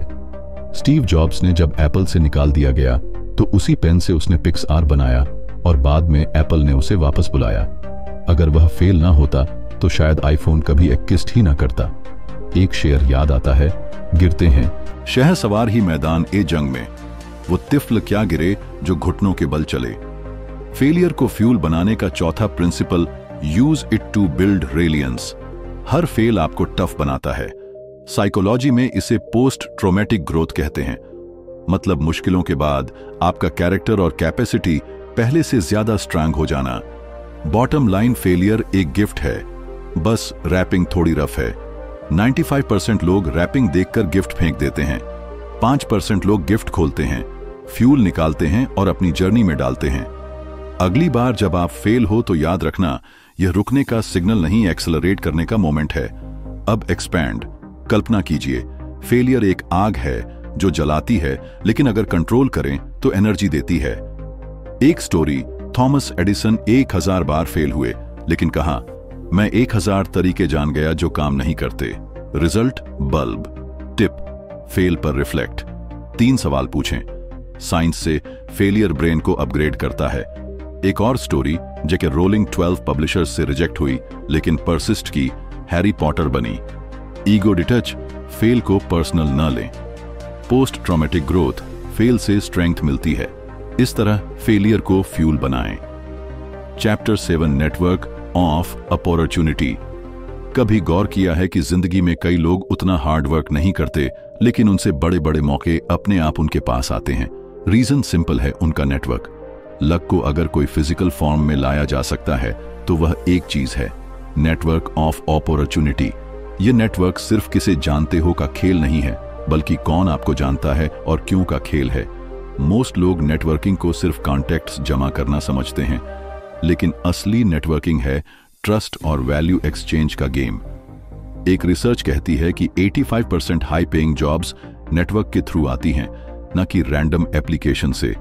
स्टीव जॉब्स ने जब एप्पल से निकाल दिया गया तो उसी पेन से उसने पिक्सआर बनाया और बाद में एप्पल ने उसे वापस बुलाया। अगर वह फेल ना होता तो शायद आईफोन कभी एक्जिस्ट ही ना करता। एक शेर याद आता है, गिरते हैं शहसवार ही मैदान ए जंग में, वो तिफ्ल क्या गिरे जो घुटनों के बल चले। फेलियर को फ्यूल बनाने का चौथा principle, use it to build resilience. हर फेल आपको टफ बनाता है। साइकोलॉजी में इसे पोस्ट ट्रॉमेटिक ग्रोथ कहते हैं। मतलब मुश्किलों के बाद आपका कैरेक्टर और कैपेसिटी पहले से ज्यादा स्ट्रांग हो जाना। बॉटम लाइन, फेलियर एक गिफ्ट है, बस रैपिंग थोड़ी रफ है। 95% लोग रैपिंग देखकर गिफ्ट फेंक देते हैं। 5% लोग गिफ्ट खोलते हैं, फ्यूल निकालते हैं और अपनी जर्नी में डालते हैं। अगली बार जब आप फेल हो तो याद रखना, यह रुकने का सिग्नल नहीं, एक्सेलरेट करने का मोमेंट है। अब एक्सपैंड। कल्पना कीजिए, फेलियर एक आग है जो जलाती है, लेकिन अगर कंट्रोल करें तो एनर्जी देती है। एक स्टोरी, थॉमस एडिसन 1000 बार फेल हुए, लेकिन कहा, मैं 1000 तरीके जान गया जो काम नहीं करते। Result, bulb. टिप, फेल पर रिफ्लेक्ट। 3 सवाल पूछें। साइंस से फेलियर ब्रेन को अपग्रेड करता है। एक और स्टोरी, जेके रोलिंग 12 पब्लिशर्स से रिजेक्ट हुई, लेकिन परसिस्ट की, हैरी पॉटर बनी। ईगो डिटच, फेल को पर्सनल न लें। पोस्ट ट्रॉमेटिक ग्रोथ, फेल से स्ट्रेंथ मिलती है। इस तरह फेलियर को फ्यूल बनाएं। Chapter 7, network of opportunity. कभी गौर किया है कि जिंदगी में कई लोग उतना हार्ड वर्क नहीं करते, लेकिन उनसे बड़े बड़े मौके अपने आप उनके पास आते हैं। रीजन सिंपल है, उनका नेटवर्क। लक को अगर कोई फिजिकल फॉर्म में लाया जा सकता है तो वह एक चीज है, नेटवर्क ऑफ अपॉर्चुनिटी। यह नेटवर्क सिर्फ किसे जानते हो का खेल नहीं है, बल्कि कौन आपको जानता है और क्यों का खेल है। मोस्ट लोग नेटवर्किंग को सिर्फ कॉन्टैक्ट्स जमा करना समझते हैं, लेकिन असली नेटवर्किंग है ट्रस्ट और वैल्यू एक्सचेंज का गेम। एक रिसर्च कहती है कि 85% हाई पेइंग जॉब्स नेटवर्क के थ्रू आती हैं, न कि रैंडम एप्लीकेशन से।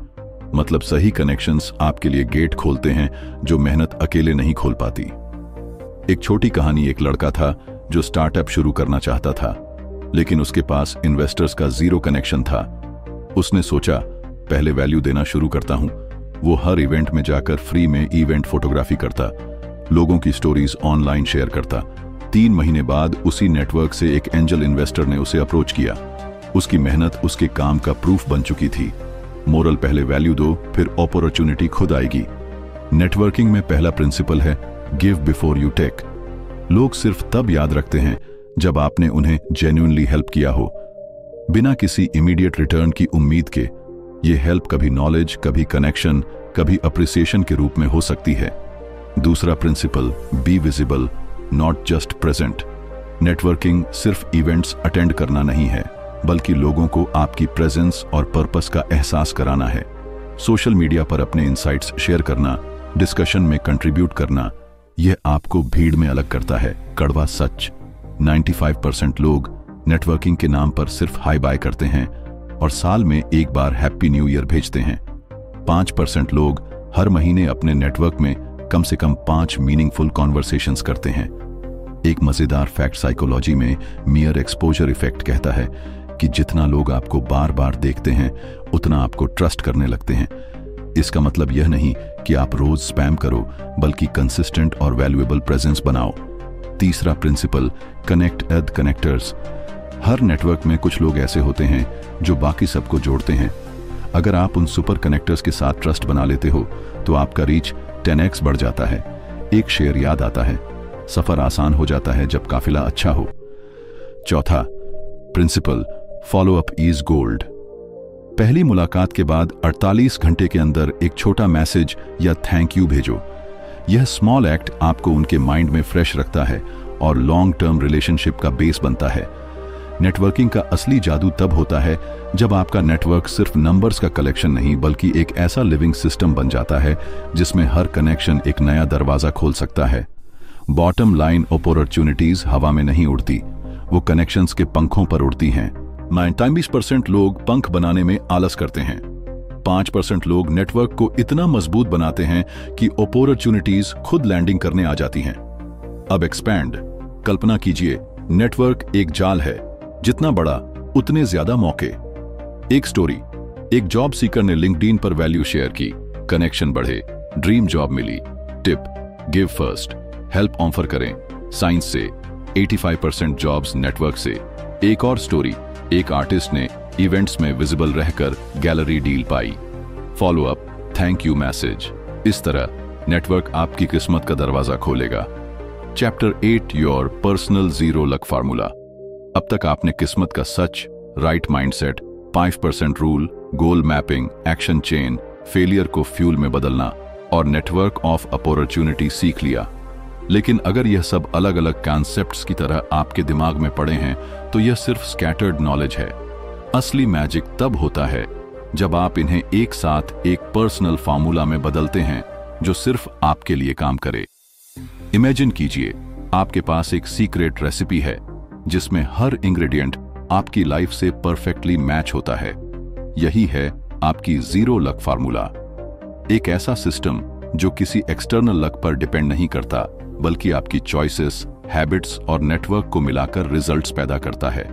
मतलब सही कनेक्शंस आपके लिए गेट खोलते हैं जो मेहनत अकेले नहीं खोल पाती। एक छोटी कहानी, एक लड़का था जो स्टार्टअप शुरू करना चाहता था, लेकिन उसके पास इन्वेस्टर्स का 0 कनेक्शन था। उसने सोचा, पहले वैल्यू देना शुरू करता हूं। वो हर इवेंट में जाकर फ्री में इवेंट फोटोग्राफी करता, लोगों की स्टोरीज ऑनलाइन शेयर करता। 3 महीने बाद उसी नेटवर्क से एक एंजल इन्वेस्टर ने उसे अप्रोच किया। उसकी मेहनत उसके काम का प्रूफ बन चुकी थी। मोरल, पहले वैल्यू दो, फिर अपॉर्चुनिटी खुद आएगी। नेटवर्किंग में पहला प्रिंसिपल है, गिव बिफोर यू टेक। लोग सिर्फ तब याद रखते हैं जब आपने उन्हें जेन्युइनली हेल्प किया हो, बिना किसी इमीडिएट रिटर्न की उम्मीद के। ये हेल्प कभी नॉलेज, कभी कनेक्शन, कभी अप्रिसिएशन के रूप में हो सकती है। दूसरा principle, be visible, not just present. Networking सिर्फ इवेंट्स अटेंड करना नहीं है, बल्कि लोगों को आपकी प्रेजेंस और पर्पस का एहसास कराना है। सोशल मीडिया पर अपने इनसाइट्स शेयर करना, डिस्कशन में कंट्रीब्यूट करना, यह आपको भीड़ में अलग करता है। कड़वा सच, 95% लोग नेटवर्किंग के नाम पर सिर्फ हाई बाय करते हैं और साल में एक बार हैप्पी न्यू ईयर भेजते हैं। 5% लोग हर महीने अपने नेटवर्क में कम से कम 5 मीनिंगफुल कॉन्वर्सेशंस करते हैं। एक मजेदार फैक्ट साइकोलॉजी में मियर एक्सपोजर इफेक्ट कहता है कि जितना लोग आपको बार बार देखते हैं, उतना आपको ट्रस्ट करने लगते हैं। इसका मतलब यह नहीं कि आप रोज स्पैम करो, बल्कि कंसिस्टेंट और वैल्यूएबल प्रेजेंस बनाओ। तीसरा प्रिंसिपल, कनेक्ट एड कनेक्टर्स। हर नेटवर्क में कुछ लोग ऐसे होते हैं जो बाकी सबको जोड़ते हैं। अगर आप उन सुपर कनेक्टर्स के साथ ट्रस्ट बना लेते हो तो आपका रीच 10x बढ़ जाता है। एक शेयर याद आता है, सफर आसान हो जाता है जब काफिला अच्छा हो। चौथा principle, follow up is gold. पहली मुलाकात के बाद 48 घंटे के अंदर एक छोटा मैसेज या थैंक यू भेजो। यह स्मॉल एक्ट आपको उनके माइंड में फ्रेश रखता है और लॉन्ग टर्म रिलेशनशिप का बेस बनता है। नेटवर्किंग का असली जादू तब होता है जब आपका नेटवर्क सिर्फ नंबर्स का कलेक्शन नहीं, बल्कि एक ऐसा लिविंग सिस्टम बन जाता है जिसमें हर कनेक्शन एक नया दरवाजा खोल सकता है। बॉटम लाइन, अपॉर्चुनिटीज हवा में नहीं उड़ती, वो कनेक्शंस के पंखों पर उड़ती हैं। 99% लोग पंख बनाने में आलस करते हैं। 5% लोग नेटवर्क को इतना मजबूत बनाते हैं कि अपॉर्चुनिटीज खुद लैंडिंग करने आ जाती हैं। अब एक्सपैंड। कल्पना कीजिए, नेटवर्क एक जाल है, जितना बड़ा उतने ज्यादा मौके। एक स्टोरी, एक जॉब सीकर ने लिंक्डइन पर वैल्यू शेयर की, कनेक्शन बढ़े, ड्रीम जॉब मिली। Tip, give first, help offer करें। साइंस से 85% जॉब्स नेटवर्क से। एक और स्टोरी, एक आर्टिस्ट ने इवेंट्स में विजिबल रहकर gallery deal pi. Follow up, thank you message. इस तरह नेटवर्क आपकी किस्मत का दरवाजा खोलेगा। Chapter 8 your personal zero luck formula. अब तक आपने किस्मत का सच, राइट माइंडसेट, 5% रूल, गोल मैपिंग, एक्शन चेन, फेलियर को फ्यूल में बदलना और नेटवर्क ऑफ अपॉर्चुनिटी सीख लिया। लेकिन अगर यह सब अलग अलग कॉन्सेप्ट्स की तरह आपके दिमाग में पड़े हैं तो यह सिर्फ स्कैटर्ड नॉलेज है। असली मैजिक तब होता है जब आप इन्हें एक साथ एक पर्सनल फार्मूला में बदलते हैं जो सिर्फ आपके लिए काम करे। इमेजिन कीजिए आपके पास एक सीक्रेट रेसिपी है जिसमें हर इंग्रेडिएंट आपकी लाइफ से परफेक्टली मैच होता है। यही है आपकी जीरो लक फार्मूला। एक ऐसा सिस्टम जो किसी एक्सटर्नल लक पर डिपेंड नहीं करता बल्कि आपकी चॉइसेस, हैबिट्स और नेटवर्क को मिलाकर रिजल्ट्स पैदा करता है।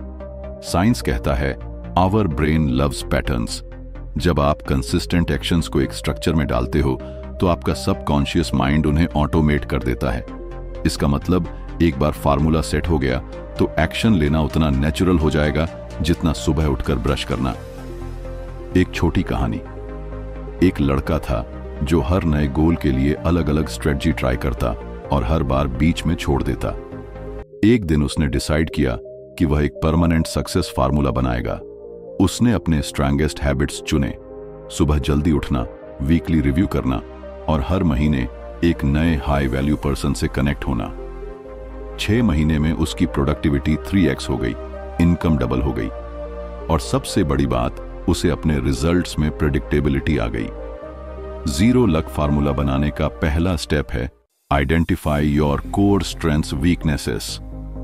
साइंस कहता है आवर ब्रेन लव्स पैटर्न्स। जब आप कंसिस्टेंट एक्शंस को एक स्ट्रक्चर में डालते हो तो आपका सबकॉन्शियस माइंड उन्हें ऑटोमेट कर देता है। इसका मतलब एक बार फार्मूला सेट हो गया तो एक्शन लेना उतना नेचुरल हो जाएगा जितना सुबह उठकर ब्रश करना। एक छोटी कहानी। एक लड़का था जो हर नए गोल के लिए अलग अलग स्ट्रेटजी ट्राई करता और हर बार बीच में छोड़ देता। एक दिन उसने डिसाइड किया कि वह एक परमानेंट सक्सेस फार्मूला बनाएगा। उसने अपने स्ट्रांगेस्ट हैबिट्स चुने, सुबह जल्दी उठना, वीकली रिव्यू करना और हर महीने एक नए हाई वैल्यू पर्सन से कनेक्ट होना। 6 महीने में उसकी प्रोडक्टिविटी 3x हो गई, इनकम डबल हो गई और सबसे बड़ी बात, उसे अपने रिजल्ट्स में प्रेडिक्टेबिलिटी आ गई। जीरो लक फार्मूला बनाने का पहला स्टेप है identify your core strengths weaknesses.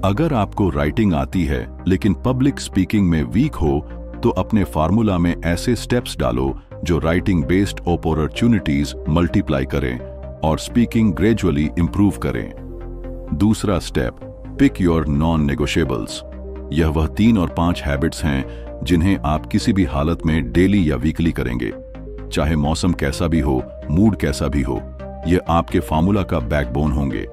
अगर आपको राइटिंग आती है लेकिन पब्लिक स्पीकिंग में वीक हो तो अपने फार्मूला में ऐसे स्टेप्स डालो जो राइटिंग बेस्ड अपॉर्चुनिटीज मल्टीप्लाई करें और स्पीकिंग ग्रेजुअली इंप्रूव करें। दूसरा step, pick your non negotiables. यह वह 3 और 5 हैबिट्स हैं जिन्हें आप किसी भी हालत में डेली या वीकली करेंगे। चाहे मौसम कैसा भी हो, मूड कैसा भी हो, यह आपके फार्मूला का बैकबोन होंगे।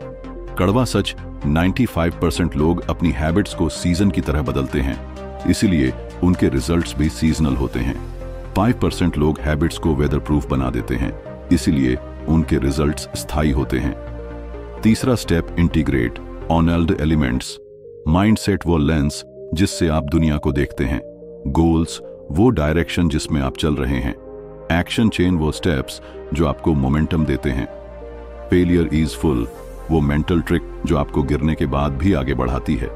कड़वा सच, 95% लोग अपनी हैबिट्स को सीजन की तरह बदलते हैं, इसीलिए उनके रिजल्ट्स भी सीजनल होते हैं। 5% लोग हैबिट्स को वेदर प्रूफ बना देते हैं, इसीलिए उनके रिजल्ट्स स्थायी होते हैं। तीसरा स्टेप, इंटीग्रेट ऑनएल्ड एलिमेंट्स। माइंडसेट वो लेंस जिससे आप दुनिया को देखते हैं, गोल्स वो डायरेक्शन जिसमें आप चल रहे हैं, एक्शन चेन वो स्टेप्स जो आपको मोमेंटम देते हैं, फेलियर इज फुल वो मेंटल ट्रिक जो आपको गिरने के बाद भी आगे बढ़ाती है,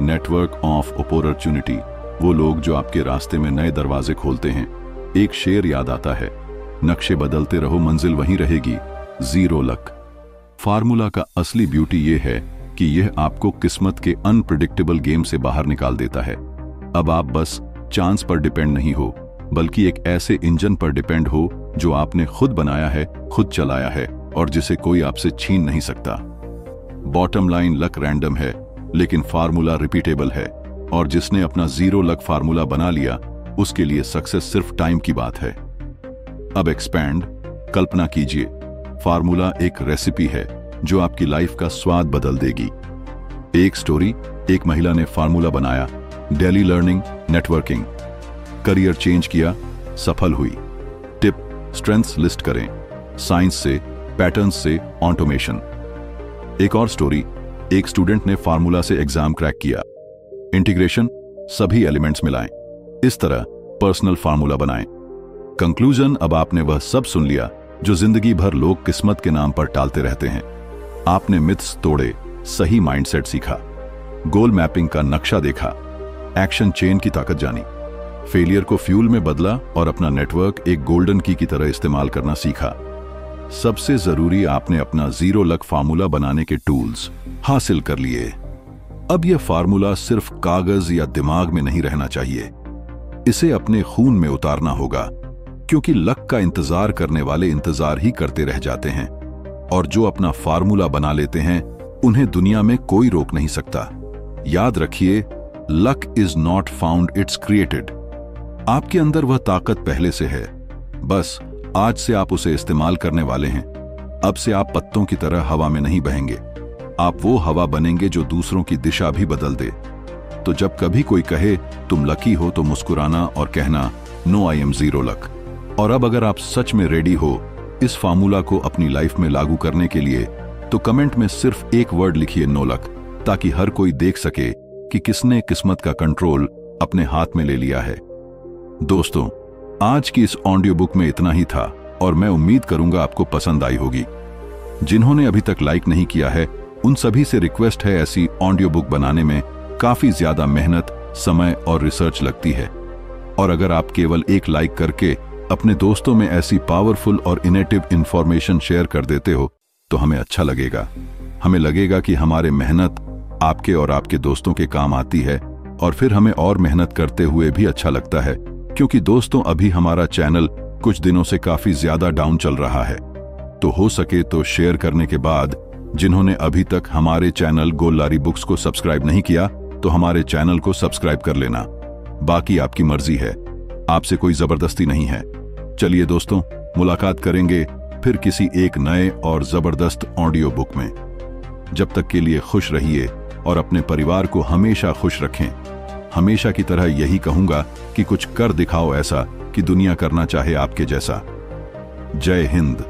नेटवर्क ऑफ अपॉर्चुनिटी वो लोग जो आपके रास्ते में नए दरवाजे खोलते हैं। एक शेर याद आता है, नक्शे बदलते रहो मंजिल वहीं रहेगी। जीरो लक फार्मूला का असली ब्यूटी यह है कि यह आपको किस्मत के अनप्रिडिक्टेबल गेम से बाहर निकाल देता है। अब आप बस चांस पर डिपेंड नहीं हो बल्कि एक ऐसे इंजन पर डिपेंड हो जो आपने खुद बनाया है, खुद चलाया है और जिसे कोई आपसे छीन नहीं सकता। बॉटम लाइन, लक रैंडम है लेकिन फार्मूला रिपीटेबल है और जिसने अपना जीरो लक फार्मूला बना लिया उसके लिए सक्सेस सिर्फ टाइम की बात है। अब एक्सपैंड, कल्पना कीजिए फार्मूला एक रेसिपी है जो आपकी लाइफ का स्वाद बदल देगी। एक स्टोरी, एक महिला ने फार्मूला बनाया, daily learning, networking, career change किया, सफल हुई। टिप, स्ट्रेंथ्स लिस्ट करें, साइंस से, पैटर्न्स से, ऑटोमेशन। एक और स्टोरी, एक स्टूडेंट ने फार्मूला से एग्जाम क्रैक किया, इंटीग्रेशन, सभी एलिमेंट्स मिलाएं। इस तरह पर्सनल फार्मूला बनाएं। कंक्लूजन, अब आपने वह सब सुन लिया जो जिंदगी भर लोग किस्मत के नाम पर टालते रहते हैं। आपने मिथ्स तोड़े, सही माइंडसेट सीखा, गोल मैपिंग का नक्शा देखा, एक्शन चेन की ताकत जानी, फेलियर को फ्यूल में बदला और अपना नेटवर्क एक गोल्डन की तरह इस्तेमाल करना सीखा। सबसे जरूरी, आपने अपना जीरो लक फार्मूला बनाने के टूल्स हासिल कर लिए। अब यह फार्मूला सिर्फ कागज या दिमाग में नहीं रहना चाहिए, इसे अपने खून में उतारना होगा, क्योंकि लक का इंतजार करने वाले इंतजार ही करते रह जाते हैं और जो अपना फार्मूला बना लेते हैं उन्हें दुनिया में कोई रोक नहीं सकता। याद रखिए, luck is not found, it's created. आपके अंदर वह ताकत पहले से है, बस आज से आप उसे इस्तेमाल करने वाले हैं। अब से आप पत्तों की तरह हवा में नहीं बहेंगे, आप वो हवा बनेंगे जो दूसरों की दिशा भी बदल दे। तो जब कभी कोई कहे तुम लकी हो तो मुस्कुराना और कहना no, I am zero luck. और अब अगर आप सच में रेडी हो इस फार्मूला को अपनी लाइफ में लागू करने के लिए तो कमेंट में सिर्फ एक वर्ड लिखिए नोलक, ताकि हर कोई देख सके कि किसने किस्मत का कंट्रोल अपने हाथ में ले लिया है। दोस्तों, आज की इस ऑडियो बुक में इतना ही था और मैं उम्मीद करूंगा आपको पसंद आई होगी। जिन्होंने अभी तक लाइक नहीं किया है उन सभी से रिक्वेस्ट है, ऐसी ऑडियो बुक बनाने में काफी ज्यादा मेहनत, समय और रिसर्च लगती है, और अगर आप केवल एक लाइक करके अपने दोस्तों में ऐसी पावरफुल और इनोवेटिव इंफॉर्मेशन शेयर कर देते हो तो हमें अच्छा लगेगा। हमें लगेगा कि हमारे मेहनत आपके और आपके दोस्तों के काम आती है, और फिर हमें और मेहनत करते हुए भी अच्छा लगता है, क्योंकि दोस्तों अभी हमारा चैनल कुछ दिनों से काफी ज्यादा डाउन चल रहा है। तो हो सके तो शेयर करने के बाद जिन्होंने अभी तक हमारे चैनल गोल्लारी बुक्स को सब्सक्राइब नहीं किया तो हमारे चैनल को सब्सक्राइब कर लेना। बाकी आपकी मर्जी है, आपसे कोई जबरदस्ती नहीं है। चलिए दोस्तों, मुलाकात करेंगे फिर किसी एक नए और जबरदस्त ऑडियो बुक में। जब तक के लिए खुश रहिए और अपने परिवार को हमेशा खुश रखें। हमेशा की तरह यही कहूंगा कि कुछ कर दिखाओ ऐसा कि दुनिया करना चाहे आपके जैसा। जय हिंद।